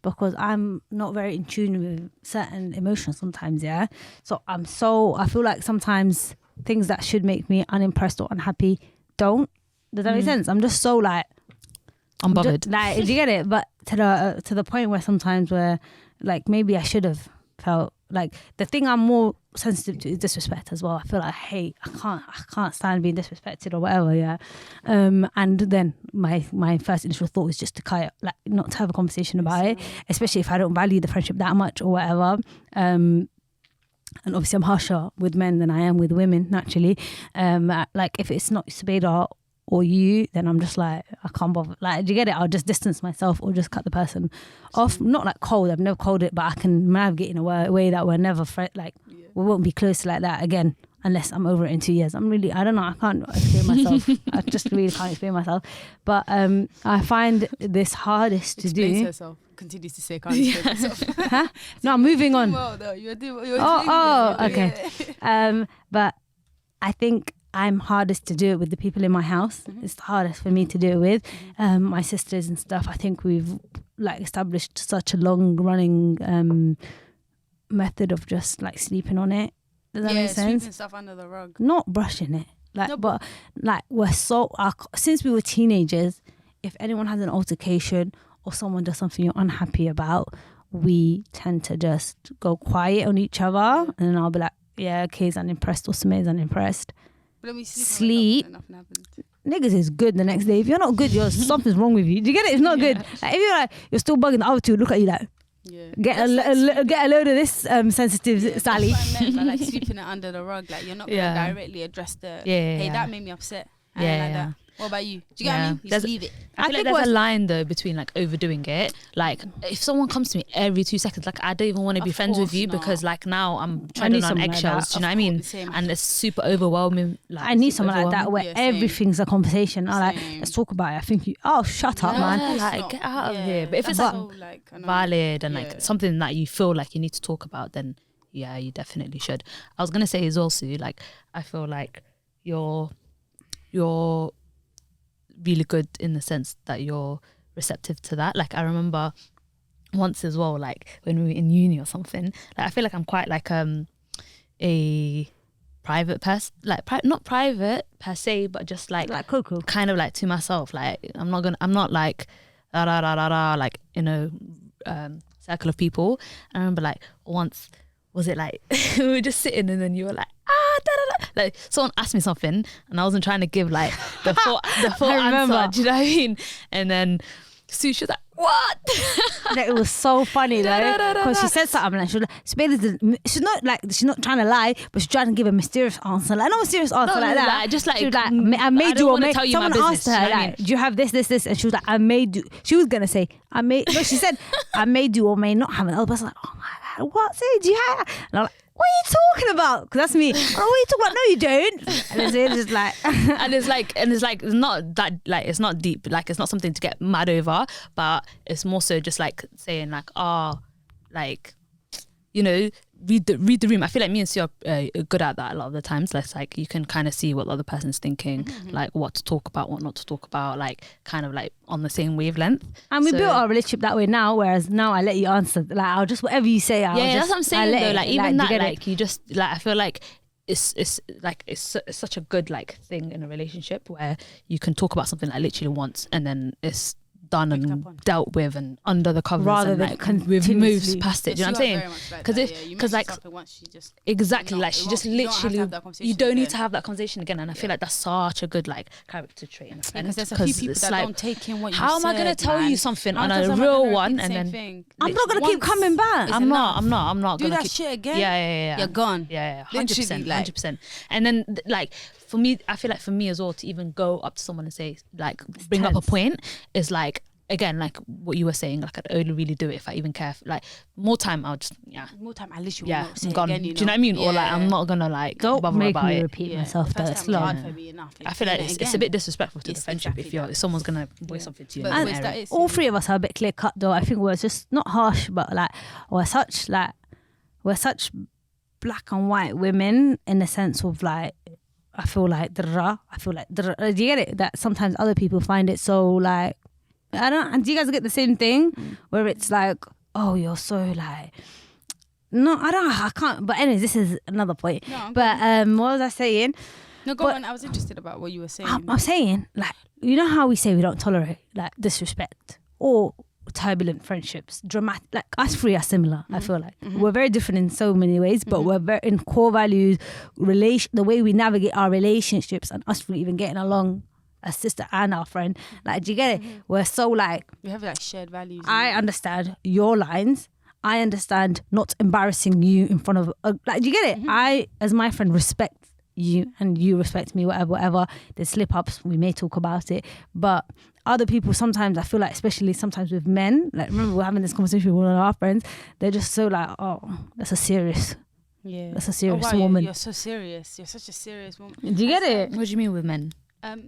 because I'm not very in tune with certain emotions sometimes. Yeah, so I feel like sometimes things that should make me unimpressed or unhappy don't. Does that make sense? I'm just so like unbothered. Like, do you get it? But to the point where sometimes where like maybe I should have felt like, the thing I'm more sensitive to is disrespect as well. I feel like I can't stand being disrespected or whatever. Yeah, and then my first initial thought was just to kind of like not to have a conversation about it, especially if I don't value the friendship that much or whatever. And obviously I'm harsher with men than I am with women naturally. Like if it's not Subeida or you, then I'm just like, I can't bother. Like, do you get it? I'll just distance myself or just cut the person off. Not like cold, I've never cold it, but I can navigate in a way that we're never we won't be close like that again unless I'm over it in 2 years. I don't know, I can't explain myself. I just really can't explain myself. But I find this hardest to do. Herself. Continues to say, can't explain myself. Huh? No, I'm moving on. Well, though. You're Okay. But I think I'm hardest to do it with the people in my house. It's the hardest for me to do it with my sisters and stuff. I think we've like established such a long running method of just like sleeping on it. Does that make sense? Sweeping stuff under the rug. Not brushing it. Like, no, but like we're so since we were teenagers, if anyone has an altercation or someone does something you're unhappy about, we tend to just go quiet on each other, and then I'll be like, yeah, okay, he's unimpressed or Sumay's unimpressed. But then we Sleep. Nothing happened. Niggas is good the next day. If you're not good, something's wrong with you. Do you get it? It's not good. Like, if you're like, you're still bugging the other two, look at you like, get a load of this sensitive Sally. That's what I meant by like sweeping it under the rug. Like, you're not going to directly address the, hey, that made me upset. I don't like that. What about you? Do you get what I mean? You just leave it. I feel like there's a line though between like overdoing it. Like if someone comes to me every 2 seconds, like I don't even want to be friends with you because like now I'm treading on eggshells. Do you know what I mean? And it's super overwhelming. Like, I need someone like that where everything's a conversation. I'm like, let's talk about it. I think shut up, man. Like get out of here. But if it's like valid and like something that you feel like you need to talk about, then yeah, you definitely should. I was gonna say is also like I feel like you're really good in the sense that you're receptive to that. Like I remember once as well, like when we were in uni or something, like I feel like I'm quite like a private person, like not private per se, but just like cool. Kind of like to myself. Like I'm not like like in a circle of people. And I remember like once, was it like we were just sitting and then you were like like someone asked me something and I wasn't trying to give like the full answer. Do you know what I mean? And then Sue, she was like, what? It was so funny though, because she said something like, she's not trying to lie, but she's trying to give a mysterious answer, like not a mysterious answer like that. Like, just like, I made you, or made, someone asked her, like, like, do you have this, and she was like, I made you. She was gonna say, she said, I made you or may not have it. The other person was like, oh my God, what? Say, do you have? And I'm like, what are you talking about? Because that's me. Oh, what are you talking about? No, you don't. And it's just like, and it's like it's not that, like it's not deep, like it's not something to get mad over, but it's more so just like saying like, like, you know, read the room. I feel like me and Sue are good at that a lot of the times. It's like you can kind of see what the other person's thinking, like what to talk about, what not to talk about, like kind of like on the same wavelength. And we built our relationship that way now, whereas now I let you answer. Like I'll just, whatever you say, that's what I'm saying though. Like even that, like you just, like I feel like it's such a good like thing in a relationship where you can talk about something like literally once and then it's done and dealt with and under the covers, rather and like we've moved past it. Do you know what I'm saying? Because like exactly, like she just literally, you don't need to have that conversation again. And I feel like that's such a good like character trait in a friend, because there's a few people that don't take in what you said. How am I going to tell you something on a real one and then I'm not going to keep coming back. I'm not do going to that shit again. Yeah, you're gone. Yeah, 100%. And then like for me, I feel like for me as well, to even go up to someone and say like bring up a point is like, again, like what you were saying, like I'd only really do it if I even care. Like more time, I'll just more time. I literally I'm gone. Again, do you know what I mean? Or like I'm not gonna like don't bother make about me it. Repeat myself. That's hard for me enough. I feel like it's a bit disrespectful to the friendship if someone's gonna voice something to you. And all three of us are a bit clear cut though. I think we're just not harsh, but like we're such black and white women in the sense of like, I feel like do you get it? That sometimes other people find it so like, and do you guys get the same thing where it's like, oh, you're so like, no, I can't. But anyways, this is another point. No, but what was I saying? No, go on. I was interested about what you were saying. I'm saying, like, you know how we say we don't tolerate like disrespect or turbulent friendships, dramatic. Like us three are similar. I feel like we're very different in so many ways, but we're very in core values, the way we navigate our relationships, and us three even getting along. A sister and our friend, like, do you get it? We're so like, we have like shared values. I understand your lines. I understand not embarrassing you in front of like, do you get it? I, as my friend, respect you and you respect me. Whatever. There's slip ups. We may talk about it, but other people sometimes I feel like, especially sometimes with men. Like, remember we're having this conversation with one of our friends. They're just so like, oh, that's a serious. Yeah, that's a serious woman. You're so serious. You're such a serious woman. Do you get it? What do you mean with men?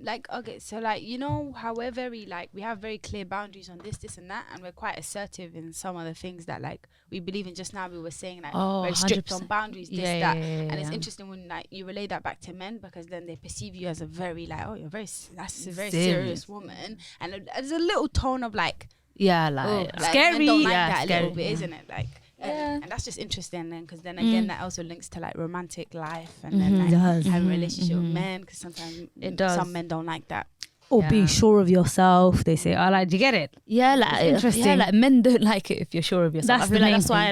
Like, okay, so like, you know how we're very like, we have very clear boundaries on this and that, and we're quite assertive in some of the things that like we believe in. Just now we were saying like very strict 100%. On boundaries, and it's interesting when like you relate that back to men, because then they perceive you as a very like, oh, that's a very serious woman, and there's a little tone of like, like scary, don't like that scary, a little bit, isn't it? Like, and that's just interesting then, because then again that also links to like romantic life and then like having a relationship with men, because sometimes some men don't like that. or being sure of yourself. They say, "I like." Do you get it? Yeah, like interesting. Yeah, like men don't like it if you're sure of yourself. That's I feel the like main that's why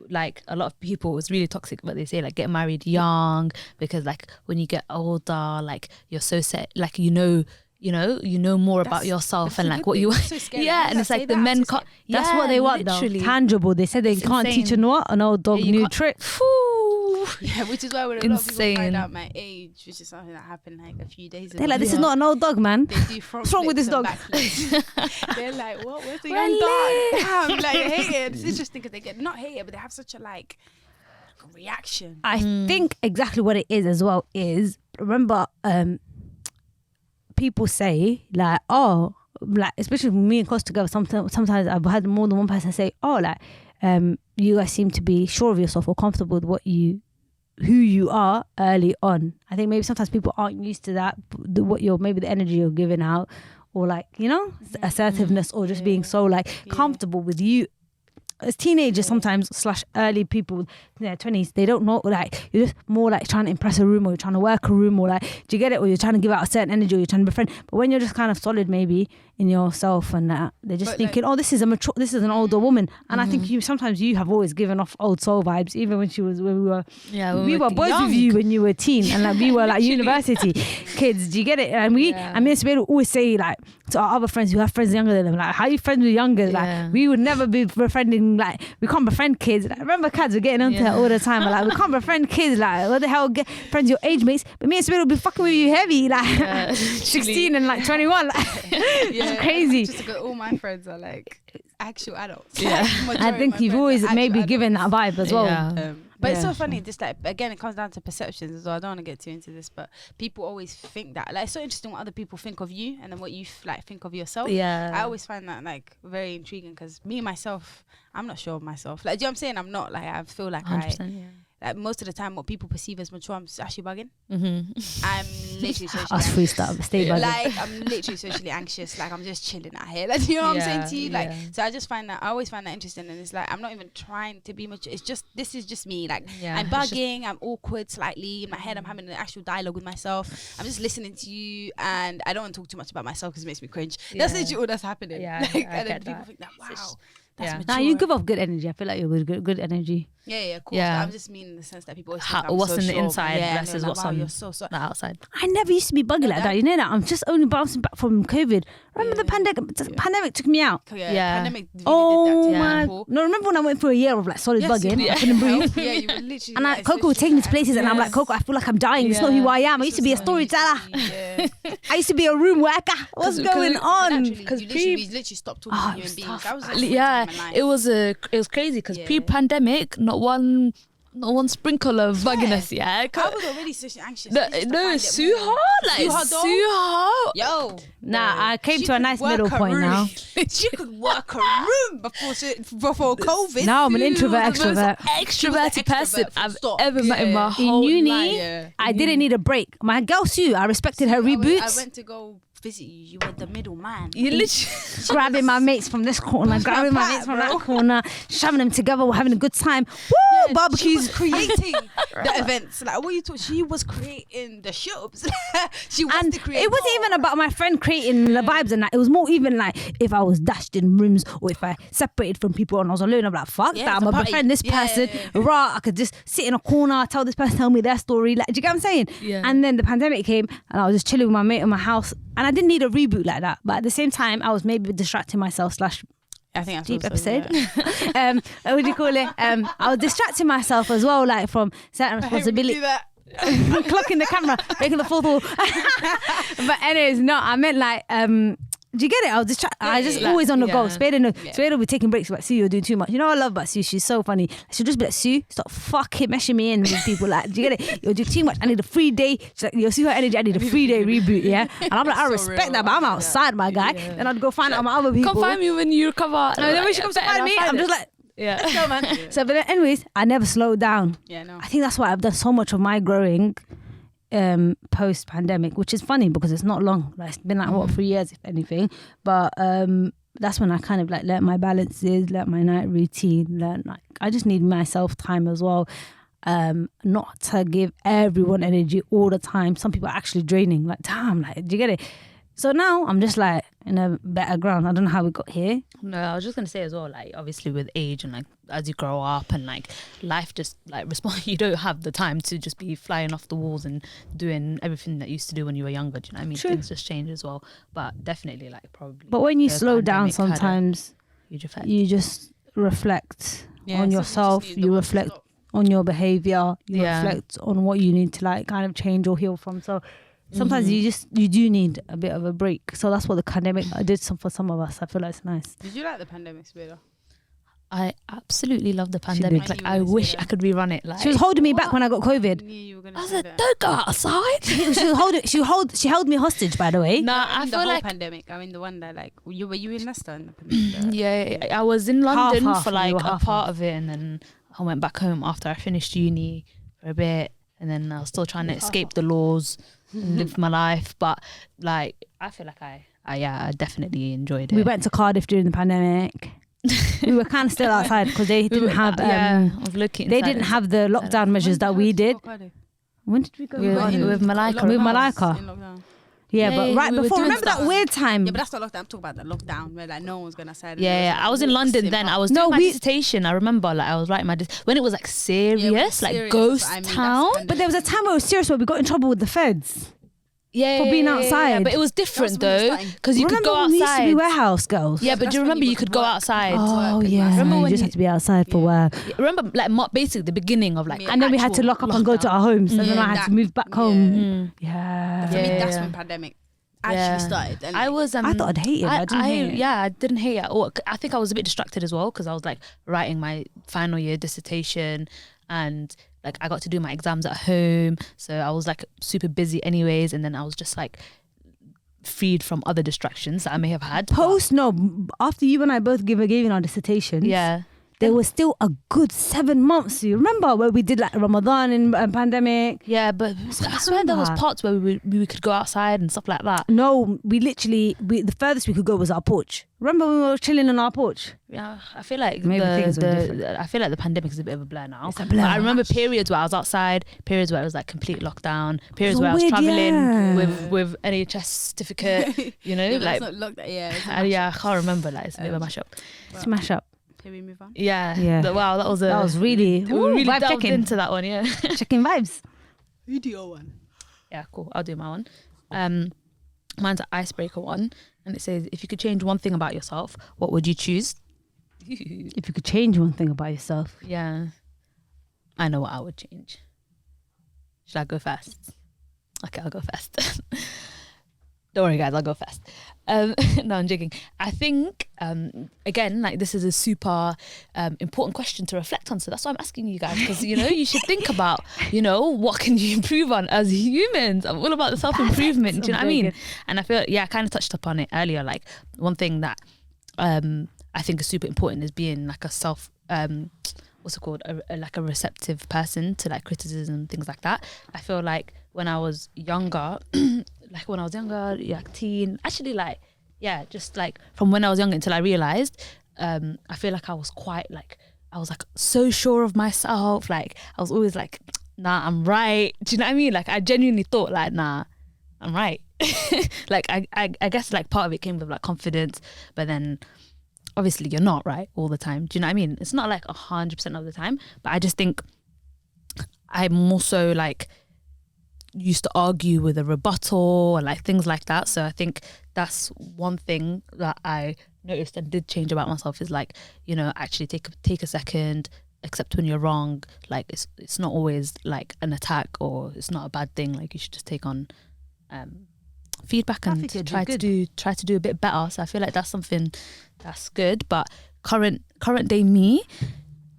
like a lot of people, it's really toxic, but they say like get married young, because like when you get older, like you're so set, like you know more about yourself and like what you want. Yeah, and it's like the men can't. That's what they want, literally. though. Tangible. They said they can't teach an old dog new trick. Yeah, which is why when a lot of people Insane. find out my age, which is something that happened like a few days ago. They're like, this is not an old dog, man. They do front What's wrong with flips this and dog? back flips. They're like, what? Where's the We're young lit. dog? Damn, like I hate it. It's interesting because they get not hate it, but they have such a like reaction. I think exactly what it is as well is, remember, people say like, oh, like especially when me and Costa together, sometimes I've had more than one person say, oh, like you guys seem to be sure of yourself or comfortable with who you are early on. I think maybe sometimes people aren't used to that, maybe the energy you're giving out, or like, assertiveness, or just being so like comfortable with you as teenagers sometimes / early people in their 20s, they don't know, like you're just more like trying to impress a room, or you're trying to work a room, or like, do you get it, or you're trying to give out a certain energy, or you're trying to befriend. But when you're just kind of solid maybe in yourself and that, they're just thinking, oh, this is an older woman. And I think sometimes you have always given off old soul vibes, even when we were boys young. with you when you were a teen, and like we were like university kids. Do you get it? And me and Subeida always say like to our other friends who have friends younger than them, like, how are you friends with younger? Like we would never be befriending, like we can't befriend kids. Like, remember kids were getting onto that all the time, like we can't befriend kids, like what the hell, get friends your age mates. But me and Subeida will be fucking with you heavy, like 16 and like 21, like it's crazy. Just because all my friends are like actual adults. Yeah. Like, I think you've always maybe given that vibe as well. Yeah. But it's so funny, just like, again, it comes down to perceptions as well. I don't want to get too into this, but people always think that, like, it's so interesting what other people think of you and then what you like think of yourself. Yeah. I always find that like very intriguing, because me myself, I'm not sure of myself. Like, do you know what I'm saying? I'm not, like, I feel like 100%, like most of the time what people perceive as mature, I'm actually bugging. Mm-hmm. I'm literally socially Us freestyle, stay bugging. like, I'm literally socially anxious. Like, I'm just chilling out here. Like, you know what I'm saying to you? Like, so I just find that, I always find that interesting. And it's like, I'm not even trying to be mature. It's just, this is just me. Like, I'm bugging, I'm awkward slightly. In my head, I'm having an actual dialogue with myself. I'm just listening to you, and I don't want to talk too much about myself because it makes me cringe. That's literally all that's happening. Yeah, like, I and then get people that. think that, wow. That's mature. Now you give off good energy. I feel like you're good energy. Yeah, of course. Yeah. But I'm just mean in the sense that people always think I'm What's so in the sure. inside Yeah, versus like, what's wow, on you're so the outside. I never used to be buggy like that. You know that? I'm just only bouncing back from COVID. Remember the pandemic took me out. Yeah. Pandemic really Oh did that to my! people. No, remember when I went through a year of like solid bugging? I couldn't breathe. Yeah, you were literally. And like, Coco was taking me to places, and I'm like, Coco, I feel like I'm dying. It's not who I am. I used to be a storyteller. Yeah. I used to be a room worker. What's going on? Because we literally stopped talking to human beings. That was like It was crazy because pre-pandemic, not one sprinkle of bugginess. Yeah, I was already socially anxious. no, it's Suha, like Suha. Yo, Nah, I came to a nice middle point now. She could work a room before COVID. Now I'm an introvert, The most extrovert. extroverted person I've stop. ever met in my whole In uni, life. I didn't need a break. My girl Sue, I respected her I reboots. went to go visit you. You were the middleman. You literally. Grabbing my mates from this corner, grabbing my mates from that corner, shoving them together, we're having a good time. Woo! Barbecues. She was creating the events. Like, what you talk? She was creating the shows. She was And the creator. it wasn't even about my friend creating the vibes and that. It was more even like if I was dashed in rooms, or if I separated from people and I was alone, I'm like, fuck that. I'm gonna befriend this person. Rah, I could just sit in a corner, tell this person, tell me their story. Like, do you get what I'm saying? Yeah. And then the pandemic came, and I was just chilling with my mate in my house, and I didn't need a reboot like that. But at the same time, I was maybe distracting myself / I think that's deep also, episode. What do you call it? I was distracting myself as well, like from certain responsibility. Clocking the camera, breaking the fourth wall. But anyways, no, I meant like do you get it? I was distracted. I just always on the go. Subeida will be taking breaks, but Sue, you're doing too much. You know what I love about Sue? She's so funny. She'll just be like, Sue, stop fucking meshing me in with people. Like, do you get it? You'll do too much. I need a free day. She's like, you'll see her energy. I need a 3-day reboot, yeah? And I'm like, I respect that, but I'm outside, my guy. Then I'd go find out my other people. Come find me when you recover. And then when she comes to find me, I'm just like, let's go, man. So, but anyways, I never slowed down. Yeah, no. I think that's why I've done so much of my growing post pandemic, which is funny because it's not long. Like, it's been like 3 years, if anything. But that's when I kind of like learnt my balances, learnt my night routine, learnt like I just need myself time as well. Not to give everyone energy all the time. Some people are actually draining. Like, damn, like, do you get it? So now I'm just like in a better ground. I don't know how we got here. No, I was just gonna say as well, like obviously with age and like as you grow up and like life just like respond, you don't have the time to just be flying off the walls and doing everything that you used to do when you were younger. Do you know what I mean? True. Things just change as well. But definitely like probably. But when you the slow down, pandemic had a sometimes huge effect. you just reflect Yeah, on so yourself. just need the You world to reflect stop. on your behavior. You Yeah. reflect on what you need to like kind of change or heal from. So sometimes Mm-hmm. you do need a bit of a break. So that's what the pandemic did for some of us. I feel like it's nice. Did you like the pandemic, Subeida? I absolutely love the did. pandemic. I Like knew you I were gonna wish say I that. could rerun it. Like She was holding me back when I got I COVID. knew you were gonna I was say like, that. don't go outside. She held me hostage, by the way. Nah, I I mean, the feel whole like pandemic. I mean, the one that like were you in Leicester in the pandemic? yeah, I was in London Half, for you like were a half. part of it, and then I went back home after I finished uni for a bit, and then I was still trying to escape the laws and live my life. But like, I feel like I definitely enjoyed it. We went to Cardiff during the pandemic. We were kind of still outside because they didn't have I was looking. they inside didn't and- have the lockdown measures that we did. When did we go? With- Cardiff? with Malika. With Malika. In lockdown. Yeah, Yeah, but right we were before, doing remember that stuff. weird time? Yeah, but that's not lockdown. I'm talking about the lockdown where like no one's gonna say. Yeah, I was in London then. I was No, doing my we- dissertation. I remember, like, I was writing my when it was like serious, like serious, ghost but I mean, that's town. pandemic. But there was a time where it was serious where we got in trouble with the feds. Yeah, for being outside. But it was different That's when it was though, starting. because you could Remember go when we used to be outside. warehouse girls? Yeah, but That's do you when remember you you could would go work. outside? Oh work and yeah, Remember you when just you- had to be outside for Yeah. work, Remember, like basically the beginning of like, Yeah. and then we had to actual lock up and go to lockdown. our homes, and then Yeah, I had to that- move back yeah. home. Mm. Yeah, For me, Yeah. that's when pandemic actually Yeah. started. And I was. I thought I'd hate it. But I didn't hate it. Yeah, I didn't hate it at all. I think I was a bit distracted as well because I was like writing my final year dissertation, and like I got to do my exams at home, so I was like super busy anyways. And then I was just like freed from other distractions that I may have had. After you and I both gave our dissertations, Yeah. there was still a good 7 months. You remember where we did like Ramadan and pandemic? Yeah, but I swear there was parts where we could go outside and stuff like that. No, the furthest we could go was our porch. Remember when we were chilling on our porch? Yeah, I feel like Maybe things were different. I feel like the pandemic is a bit of a blur now. It's a blur. But I remember periods where I was outside, periods where it was like complete lockdown, periods a where I was weird traveling year. with NHS certificate, you know, yeah, but like that's not lockdown. Yeah, it's a yeah, I can't remember. Like it's a bit of a mashup. Smash up. Can we move on? Yeah, Yeah. Wow, that was really we really vibe delved checking. into that one. Yeah, Checking vibes. Video one. yeah, cool. I'll do my one. Mine's an icebreaker one, and it says, if you could change one thing about yourself, what would you choose? If you could change one thing about yourself. Yeah, I know what I would change. Should I go first? Okay, I'll go first. Don't worry, guys, I'll go first. No, I'm joking. I think, again, like this is a super important question to reflect on. So that's why I'm asking you guys, because, you know, you should think about, you know, what can you improve on as humans? I'm all about the self-improvement. Do you know what I mean? And I feel, I kind of touched upon it earlier. Like one thing that I think is super important is being like a self, what's it called? Like a receptive person to like criticism and things like that. I feel like when I was younger, like teen, actually like, yeah, just like from when I was younger until I realized, I feel like I was quite like, I was like so sure of myself. Like I was always like, nah, I'm right. Do you know what I mean? Like I genuinely thought like, nah, I'm right. Like I guess like part of it came with like confidence, but then obviously you're not right all the time. Do you know what I mean? It's not like 100% of the time, but I just think I'm also like used to argue with a rebuttal or like things like that. So I think that's one thing that I noticed and did change about myself is like, you know, actually take a second, accept when you're wrong. Like it's not always like an attack or it's not a bad thing. Like you should just take on feedback and try to do a bit better. So I feel like that's something that's good. But current day me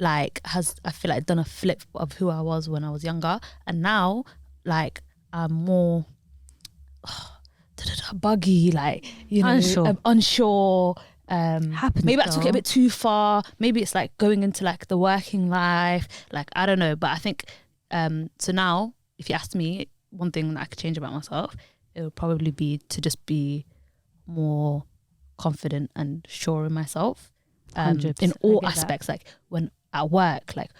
like I feel like done a flip of who I was when I was younger, and now like I'm more buggy, like, you know, unsure. Happens, maybe I took it though. a bit too far. Maybe it's like going into like the working life, like I don't know. But I think so now if you asked me one thing that I could change about myself, it would probably be to just be more confident and sure in myself 100%, in all I get that. aspects, like when at work, like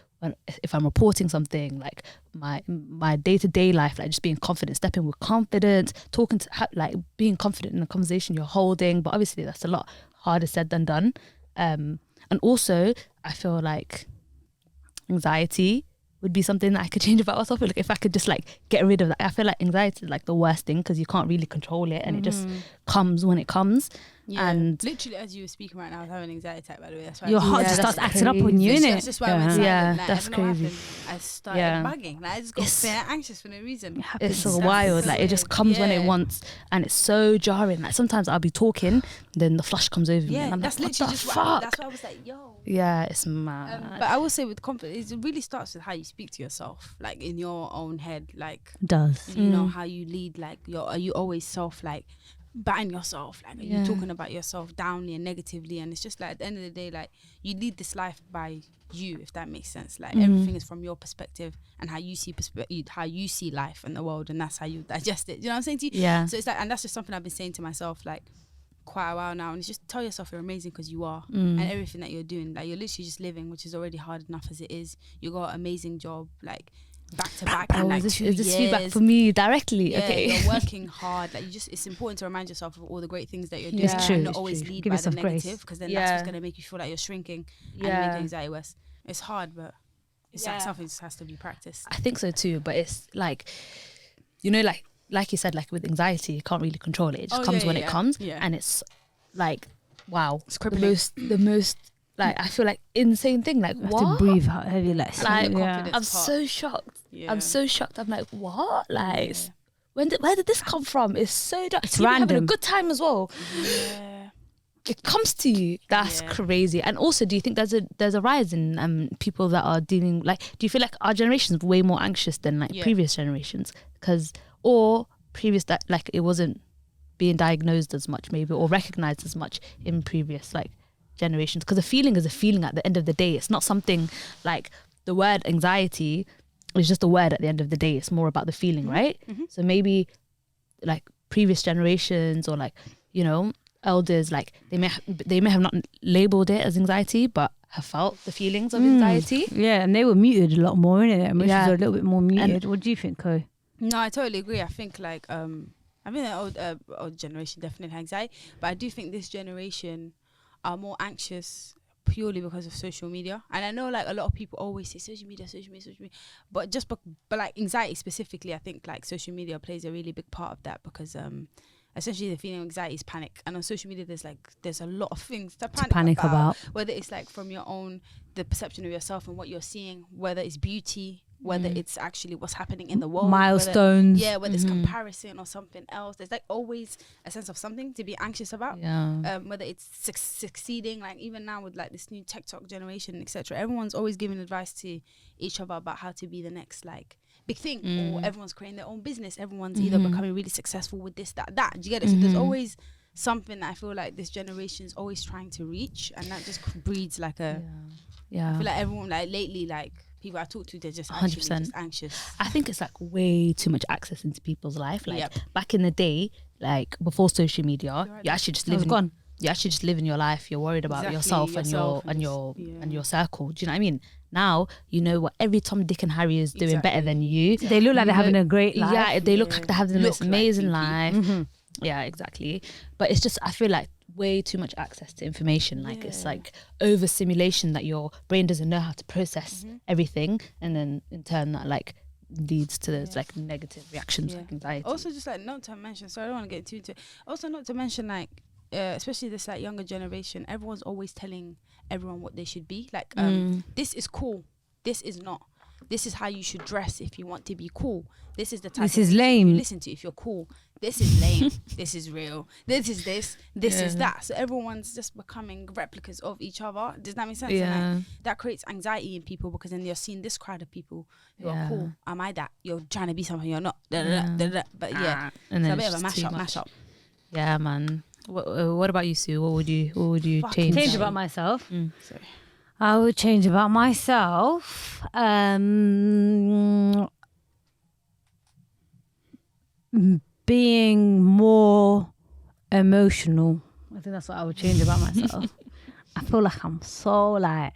if I'm reporting something, like my day-to-day life, like just being confident, stepping with confidence, talking to like being confident in a conversation you're holding. But obviously that's a lot harder said than done. And also I feel like anxiety would be something that I could change about myself. Like if I could just like get rid of that. I feel like anxiety is like the worst thing because you can't really control it, and it just comes when it comes. Yeah. And literally as you were speaking right now, I was having an anxiety attack, by the way. That's why Your heart Yeah, just that's starts acting up on you, crazy. innit? That's just why I went silent. Yeah, Like, that's I don't know what crazy. happened. I started Yeah. bugging. Like I just got It's- feeling anxious for no reason. it's so That's wild. so Like it just weird. comes when it Yeah. wants, and it's so jarring. Like sometimes I'll be talking, then the flush comes over me, Yeah, and I'm that's like, what literally the just fuck? what that's why I was like, yo. Yeah, it's mad. But I will say with confidence, it really starts with how you speak to yourself, like in your own head, like Does. you know how you lead, like are you always like batting yourself, like are Yeah. you talking about yourself downly and negatively? And it's just like at the end of the day, like you lead this life by you, if that makes sense. Like everything is from your perspective and how you see life and the world, and that's how you digest it. You know what I'm saying to you? Yeah. So it's like, and that's just something I've been saying to myself like quite a while now, and it's just tell yourself you're amazing because you are. And everything that you're doing, like you're literally just living, which is already hard enough as it is. You got an amazing job, like back to back, and like is 2 this years. feedback for me directly? Yeah, Okay. you're working hard. Like it's important to remind yourself of all the great things that you're doing. It's and true, not it's always true. lead Give by the yourself grace. negative, because then Yeah. that's what's gonna make you feel like you're shrinking and make Yeah. anxiety worse. It's hard, but it's like Yeah. something just has to be practiced. I think so too, but it's like, you know, like you said, like with anxiety, you can't really control it. It just comes when it comes, and it's like, wow, It's the crippling. most like I feel like insane thing. Like You have what? to breathe heavy, like, Like, yeah. confidence. I'm It's hard. so shocked. Yeah. I'm so shocked. I'm like, what? Like, Yeah. where did this come from? It's so dark. It's You're having a random. good time as well. Yeah. It comes to you. That's Yeah. crazy. And also, do you think there's a rise in people that are dealing, like, do you feel like our generation is way more anxious than like Yeah. previous generations? Or previous that like it wasn't being diagnosed as much maybe, or recognized as much in previous like generations? Because a feeling is a feeling at the end of the day. It's not something like the word anxiety is just a word at the end of the day. It's more about the feeling, right? So maybe like previous generations, or like, you know, elders, like they may have not labeled it as anxiety, but have felt the feelings of anxiety. Yeah, and they were muted a lot more, innit? Emotions Yeah. are a little bit more muted. What do you think, Ko? No, I totally agree. I think like I think the old generation definitely had anxiety, but I do think this generation are more anxious purely because of social media. And I know like a lot of people always say social media, but just but like anxiety specifically, I think like social media plays a really big part of that, because essentially the feeling of anxiety is panic, and on social media there's a lot of things to panic about. whether it's like from your own, the perception of yourself and what you're seeing, whether it's beauty, whether it's actually what's happening in the world, Milestones. whether it's comparison or something else. There's like always a sense of something to be anxious about. Yeah. Whether it's succeeding, like even now with like this new TikTok generation, etc. Everyone's always giving advice to each other about how to be the next like big thing, or everyone's creating their own business. Everyone's either becoming really successful with this, that. Do you get it? So there's always something that I feel like this generation is always trying to reach, and that just breeds like a. Yeah. I feel like everyone like lately, like people I talk to, they're just actually 100%. just anxious. I think it's like way too much access into people's life. Like Yep. back in the day, like before social media, you actually just It was live. gone. You actually just live in your life. You're worried about Exactly, yourself and your circle. Do you know what I mean? Now you know what every Tom, Dick, and Harry is doing better than you. They look like they're having a great life. Yeah, they look like they're having the most Look like amazing PP. life. Yeah, exactly. But it's just, I feel like way too much access to information. Like it's like overstimulation that your brain doesn't know how to process everything, and then in turn that like leads to those like negative reactions, like anxiety. Also, just like not to mention, so I don't want to get too into it. Also, not to mention like, especially this like younger generation, everyone's always telling everyone what they should be. Like, this is cool. This is not. This is how you should dress if you want to be cool. This is the type This of is music lame. you listen to if you're cool. This is lame. This is real. This is this. This is that. So everyone's just becoming replicas of each other. Does that make sense? Yeah. And like, that creates anxiety in people, because then you're seeing this crowd of people who are cool. Am I that? You're trying to be something you're not. But yeah, and it's then a bit it's of a just too mash up. Yeah, man. What about you, Sue? What would you change? Change about myself. Sorry. I would change about myself. Being more emotional. I think that's what I would change about myself. I feel like I'm so like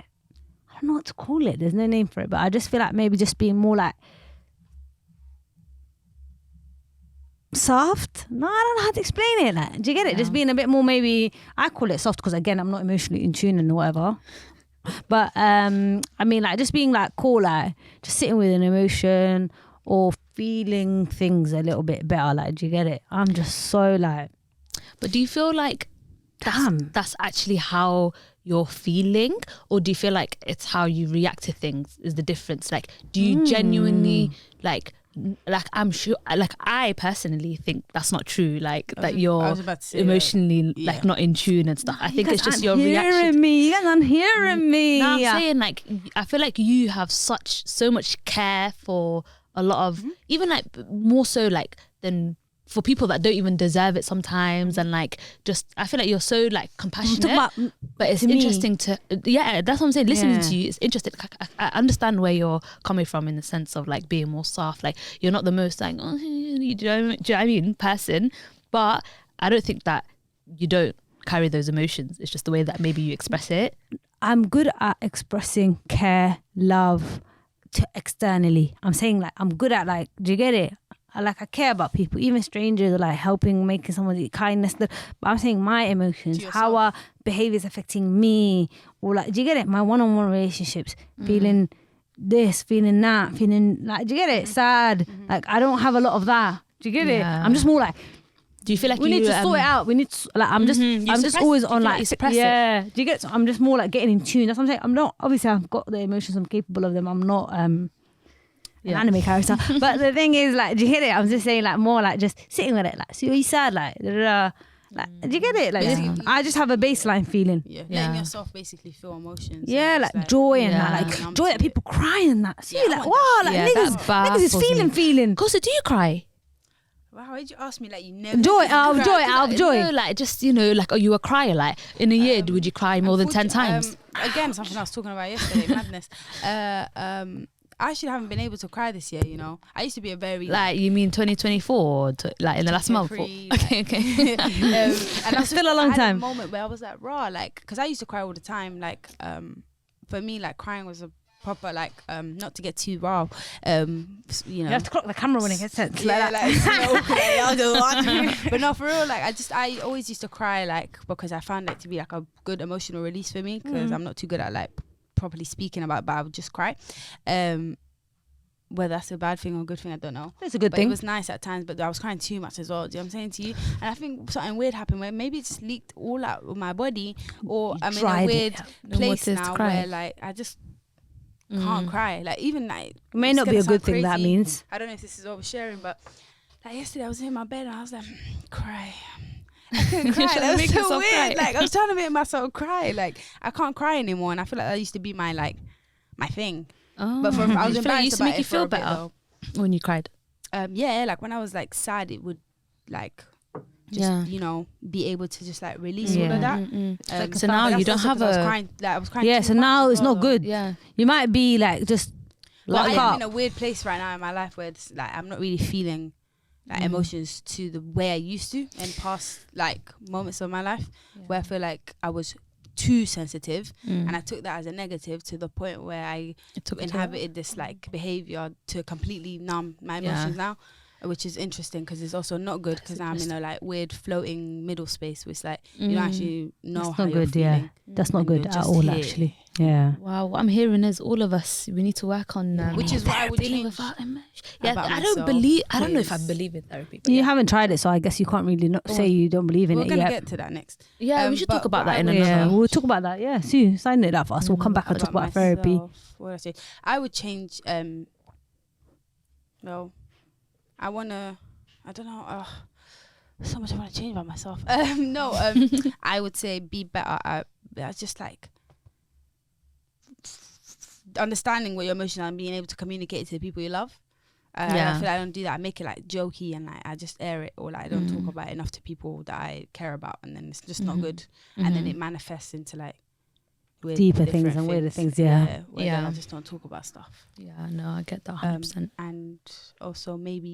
don't know what to call it. There's no name for it, but I just feel like maybe just being more like soft. No, I don't know how to explain it. Like, do you get it? Just being a bit more, maybe I call it soft because again, I'm not emotionally in tune and whatever. But I mean, like just being like cool, like just sitting with an emotion or feeling things a little bit better. Like, do you get it? I'm just so like. But do you feel like that's actually how you're feeling, or do you feel like it's how you react to things is the difference? Like, do you genuinely like I'm sure, like I personally think that's not true, like that you're emotionally like not in tune and stuff. I think it's just your reaction. You guys aren't hearing me. No, I'm saying like I feel like you have so much care for a lot of even like more so like than for people that don't even deserve it sometimes, and like just I feel like you're so like compassionate, but it's interesting to that's what I'm saying, listening to you, it's interesting. I understand where you're coming from in the sense of like being more soft, like you're not the most like do you know what I mean person, but I don't think that you don't carry those emotions. It's just the way that maybe you express it. I'm good at expressing care, love to externally. I'm saying like I'm good at like, do you get it? I care about people, even strangers, or like helping, making someone kindness. But I'm saying my emotions, how our behavior is affecting me, or like, do you get it? My one-on-one relationships, feeling this, feeling that, feeling like, do you get it? Sad. Like I don't have a lot of that. Do you get it? I'm just more like. Do you feel like we need to sort it out? We need to like. I'm just always on like. Suppress yeah. it? Do you get? So I'm just more like getting in tune. That's what I'm saying. I'm not. Obviously, I've got the emotions. I'm capable of them. I'm not. An anime character, but the thing is, like, do you get it? I'm just saying, like, more like just sitting with it, like, so you're sad, like, do you get it? Like, I just have a baseline feeling. Letting yourself basically feel emotions. Yeah, like joy and that, like joy at people crying and that. See, like, wow, like niggas is feeling. Kosa, do you cry? Wow, why did you ask me like you never out of joy? No, like just like, are you a crier? Like in a year, would you cry more than 10 times? Again, something I was talking about yesterday, madness. I actually haven't been able to cry this year, you know. I used to be a very... Like, you mean 2024? Like, in the last month? Okay. And that's still a long time. I had a moment where I was like, raw, like... Because I used to cry all the time. Like, for me, like, crying was a proper, like... not to get too raw, you know... You have to clock the camera when it gets sense. Yeah, okay, I'll do what. But no, for real, like, I always used to cry, like... Because I found it to be, like, a good emotional release for me. Because I'm not too good at, like... properly speaking about, but I would just cry. Whether that's a bad thing or a good thing, I don't know. It's a good thing. It was nice at times, but I was crying too much as well. Do you know what I'm saying to you? And I think something weird happened where maybe it just leaked all out of my body, or I'm in a weird place now where like I just can't cry. Like even like it may not be a good thing. That means I don't know if this is oversharing, but like yesterday I was in my bed and I was like, cry. I couldn't cry. That was so weird. Cry. Like I was trying to make myself cry. Like I can't cry anymore, and I feel like that used to be my thing. Oh. But I was embarrassed about it. Used to make you feel better when you cried. Yeah, like when I was like sad, it would like just you know be able to just like release all of that. Like, so now you don't have I was crying. Yeah, so now it's not good. Yeah, you might be like just. But I am in a weird place right now in my life where it's like I'm not really feeling like emotions to the way I used to in past like moments of my life where I feel like I was too sensitive and I took that as a negative to the point where I inhabited this like behavior to completely numb my emotions now, which is interesting because it's also not good because I'm in a like weird floating middle space where it's like you don't actually know that's how not you're good. feeling. Yeah, that's not good at all. Actually, yeah. Wow, what I'm hearing is all of us we need to work on which is what I would change without emotion. Yeah, I don't know if I believe in therapy. You haven't tried it, so I guess you can't really say you don't believe in it. We're gonna get to that next. Yeah, we should talk about that in another. Yeah, we'll talk about that. Yeah, Sue, sign it up for us. We'll come back and talk about therapy. What I say, I would change. No, I wanna. I don't know. So much I want to change about myself. I would say be better at just like understanding what your emotions are and being able to communicate it to the people you love. I feel like I don't do that. I make it like jokey and like I just air it, or like I don't talk about it enough to people that I care about, and then it's just not good. And then it manifests into like deeper things and weirder things. Yeah. I just don't talk about stuff. Yeah, no, I get that 100%. And also maybe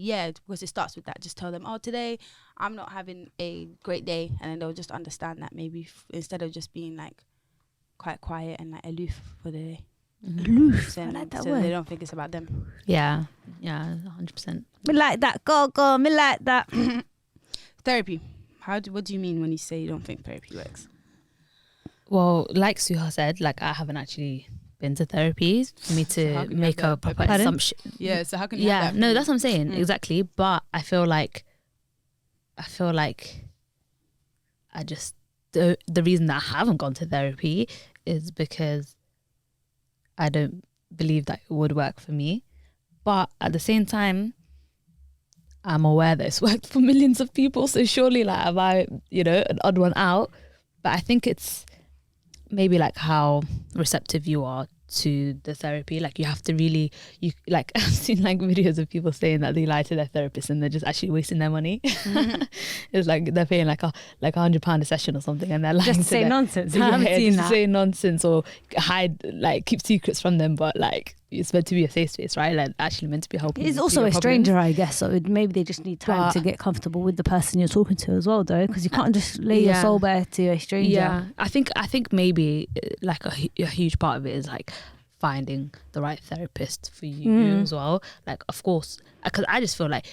because it starts with that. Just tell them, today I'm not having a great day, and then they'll just understand that maybe instead of just being like quite quiet and like aloof for the day. Aloof. I Then, like that so word. they don't think it's about them. Yeah, 100%. Me like that. Go. Me like that. Therapy. What do you mean when you say you don't think therapy works? Well, like Suha said, like I haven't actually been to therapy for me So how to can you make have a that proper opinion? assumption. Yeah, so how can you Yeah, have that no, opinion? that's what I'm saying. Mm. Exactly. But I feel like I just, the reason that I haven't gone to therapy is because I don't believe that it would work for me. But at the same time, I'm aware that it's worked for millions of people. So surely, like, am I, an odd one out? But I think it's maybe like how receptive you are to the therapy. Like you have to really, like I've seen like videos of people saying that they lie to their therapist and they're just actually wasting their money. It's like they're paying like £100 a session or something, and they're lying Just to say their, nonsense. I haven't seen just that. say nonsense or keep secrets from them. But like it's meant to be a safe space, right? Like actually meant to be helping. It's you also through a your stranger, problems. I guess. So maybe they just need time But- to get comfortable with the person you're talking to as well, though, because you can't just lay your soul bare to a stranger. Yeah, I think maybe like a huge part of it is like finding the right therapist for you as well. Like, of course, because I just feel like,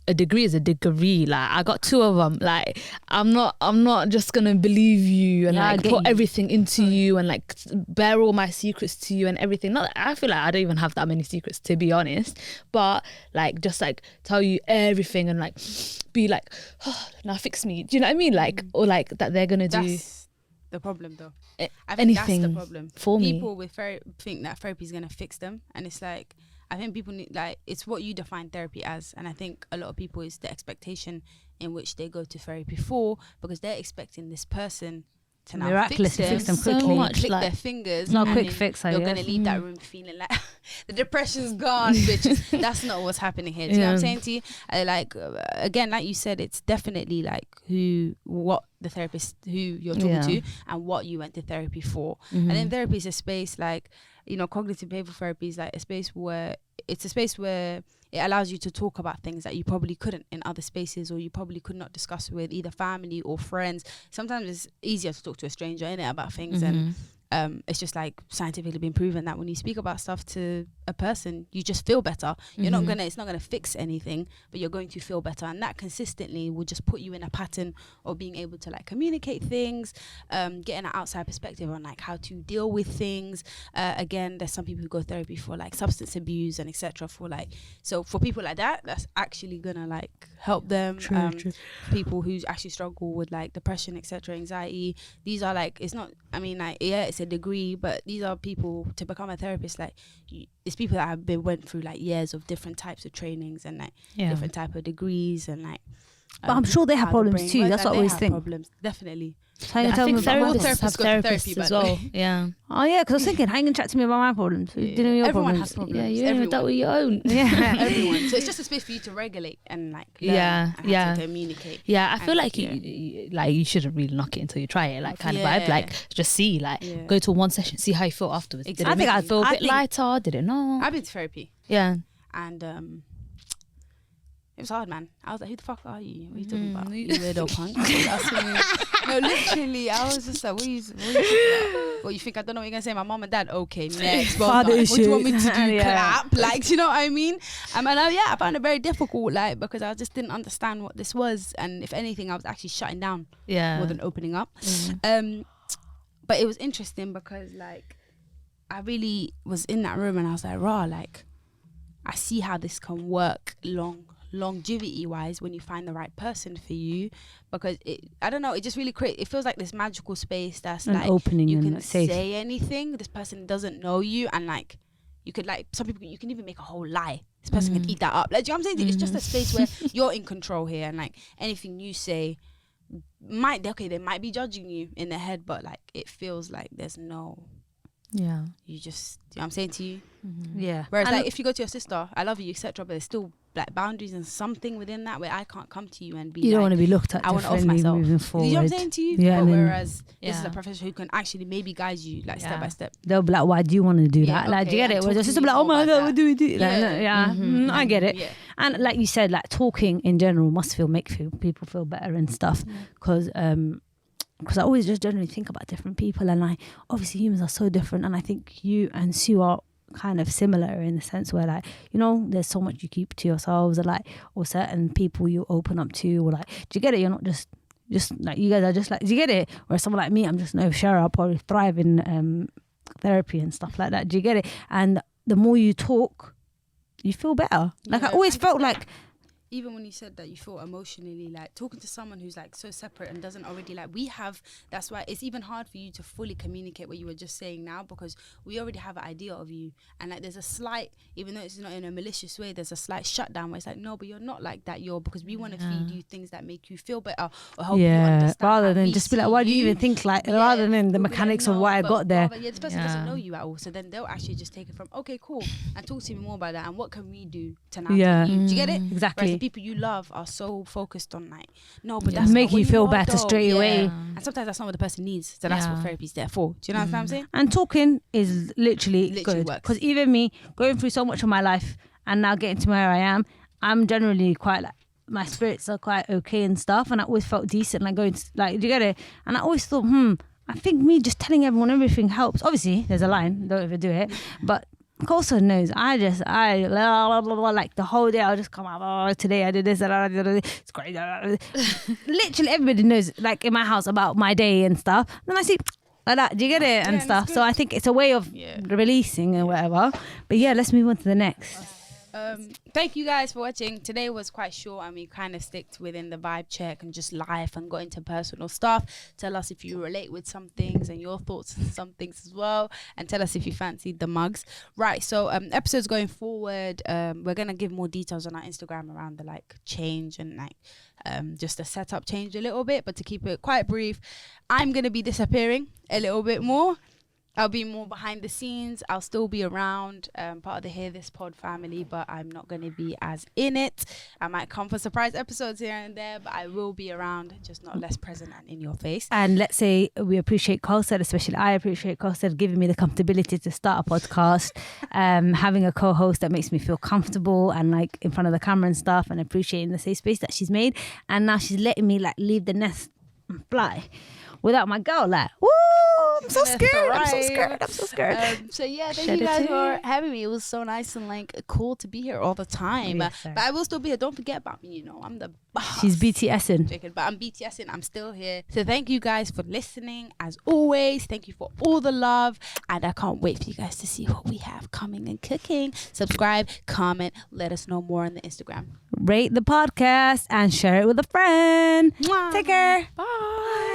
a degree is a degree. Like I got 2 of them. Like I'm not just gonna believe you and Yeah, I like get put you. everything into you and like bear all my secrets to you and everything. Not I feel like I don't even have that many secrets, to be honest, but like just like tell you everything and like be like, oh, now fix me. Do you know what I mean? Like, or like that they're gonna do That's the problem, though. I think anything that's the problem. for me. People with think that therapy is gonna fix them, and it's like I think people need, like, it's what you define therapy as, and I think a lot of people is the expectation in which they go to therapy for, because they're expecting this person to now Miraculously fix fix them So quickly. much, click like- their fingers. It's not a and quick then fix, I you're gonna guess. leave that room feeling like the depression's gone, bitches. That's not what's happening here. Do you know what I'm Yeah. saying to you? Again, like you said, it's definitely like what the therapist, who you're talking to, and what you went to therapy for. And then therapy is a space like, cognitive behavioral therapy is like a space where it allows you to talk about things that you probably couldn't in other spaces, or you probably could not discuss with either family or friends. Sometimes it's easier to talk to a stranger, innit, about things, and it's just like scientifically been proven that when you speak about stuff to a person, you just feel better. It's not gonna fix anything, but you're going to feel better, and that consistently will just put you in a pattern of being able to like communicate things, getting an outside perspective on like how to deal with things. Again, there's some people who go therapy for like substance abuse and etc. So for people like that, that's actually gonna like help them. True. People who actually struggle with like depression, etc., anxiety, these are like, it's not, I mean, like, yeah, it's a degree, but these are people, to become a therapist, like it's people that have went through like years of different types of trainings and like different type of degrees, and like But I'm sure they have how the problems brain too. works, That's and what I they always have think. problems, definitely. So you I tell me think about my therapists problems. have go to therapists therapy, by as the well. way. Yeah. Oh yeah, because I was thinking, how you gonna chat to me about my problems? Yeah. Dealing with your Everyone problems. has problems. Yeah, you ain't even dealt with your own. Yeah. Everyone. So it's just a space for you to regulate and like learn Yeah, and how to communicate. Yeah, I feel And, like yeah. you shouldn't really knock it until you try it, like kind of vibe. Yeah. Like just see, like Yeah. go to one session, see how you feel afterwards. Did Exactly. it make I you think feel a I bit think- lighter? Did it not? I've been to therapy, Yeah. and it was hard, man. I was like, who the fuck are you? What are you talking about? Mm. You weirdo punk. No, literally, I was just like, what are you talking about? What, you think I don't know what you're going to say? My mom and dad, okay, next. Well Father done. What do you want me to issues. do? Yeah. Clap? Like, do you know what I mean? And I found it very difficult, like, because I just didn't understand what this was. And if anything, I was actually shutting down Yeah. more than opening up. Mm. But it was interesting because, like, I really was in that room and I was like, rah, like, I see how this can work longevity wise when you find the right person for you, because I don't know, it just really it feels like this magical space that's An like opening you and can safe. say anything, this person doesn't know you, and like you could, like, some people, you can even make a whole lie, this person can eat that up, like, do you know what I'm saying? It's just a space where you're in control here, and like anything you say they might be judging you in their head, but like it feels like there's no, Yeah. you just, you know what I'm saying to you? Yeah. Whereas And like if you go to your sister, I love you, etc., but there's still like boundaries and something within that where I can't come to you and be you don't like, want to be looked at I want to off differently myself. moving You forward. know what I'm saying to you? Yeah, But and then- whereas this is Yeah. a professional who can actually maybe guide you like step Yeah. by step. They'll be like, why do you want to do Yeah, that? Like, do you okay, get it? and Whereas your talk to sister me be like, oh more my about God, that. what do we do? Like, Yeah. yeah, I get it. Yeah. And like you said, like talking in general must make people feel better and stuff. Because because I always just generally think about different people, and obviously humans are so different, and I think you and Sue are kind of similar in the sense where, like, you know, there's so much you keep to yourselves, or certain people you open up to, or like, do you get it? You're not just like, you guys are just like, do you get it? Whereas someone like me, I'm just no sharer. I'll probably thrive in therapy and stuff like that. Do you get it? And the more you talk, you feel better. Like, I always felt like, even when you said that you feel emotionally, like talking to someone who's like so separate and doesn't already like, that's why it's even hard for you to fully communicate what you were just saying now, because we already have an idea of you, and like there's a slight, even though it's not in a malicious way, there's a slight shutdown where it's like, no, but you're not like that, because we want to feed you things that make you feel better or help you understand, rather than just be like, why do you even think like, rather than the mechanics of why I got there. This person doesn't know you at all, so then they'll actually just take it from, okay, cool, and talk to me more about that, and what can we do to now do you get it? Exactly. People you love are so focused on like, no, but that's make not you what feel want, better though. straight away. And sometimes that's not what the person needs, so that's what therapy's there for. Do you know what I'm saying? And talking is literally good, works. because even me going through so much of my life and now getting to where I am, I'm generally quite like, my spirits are quite okay and stuff, and I always felt decent, like going to, like, do you get it? And I always thought, I think me just telling everyone everything helps. Obviously there's a line, don't overdo it, but Kosa knows I blah, blah, blah, like the whole day I'll just come out, today I did this, it's great. Literally everybody knows, like in my house, about my day and stuff. Then I see like that, do you get it? And stuff. So I think it's a way of releasing or whatever. But yeah, let's move on to the next. Thank you guys for watching. Today was quite short, and we kind of sticked within the vibe check and just life and got into personal stuff. Tell us if you relate with some things and your thoughts on some things as well, and tell us if you fancied the mugs. Right, so episodes going forward, we're gonna give more details on our Instagram around the like change and like just the setup change a little bit, but to keep it quite brief, I'm gonna be disappearing a little bit more. I'll be more behind the scenes. I'll still be around, part of the Hear This Pod family, but I'm not going to be as in it. I might come for surprise episodes here and there, but I will be around, just not less present and in your face. And let's say we appreciate Kosed, especially I appreciate Kosed giving me the comfortability to start a podcast, having a co-host that makes me feel comfortable and like in front of the camera and stuff, and appreciating the safe space that she's made. And now she's letting me like leave the nest and fly without my girl, like, woo! I'm so scared. So yeah, thank you guys for having me. It was so nice and like cool to be here all the time. But I will still be here. Don't forget about me. You know, I'm the boss. She's BTSing. But I'm BTSing. I'm still here. So thank you guys for listening. As always, thank you for all the love, and I can't wait for you guys to see what we have coming and cooking. Subscribe, comment, let us know more on the Instagram. Rate the podcast and share it with a friend. Mwah. Take care. Bye.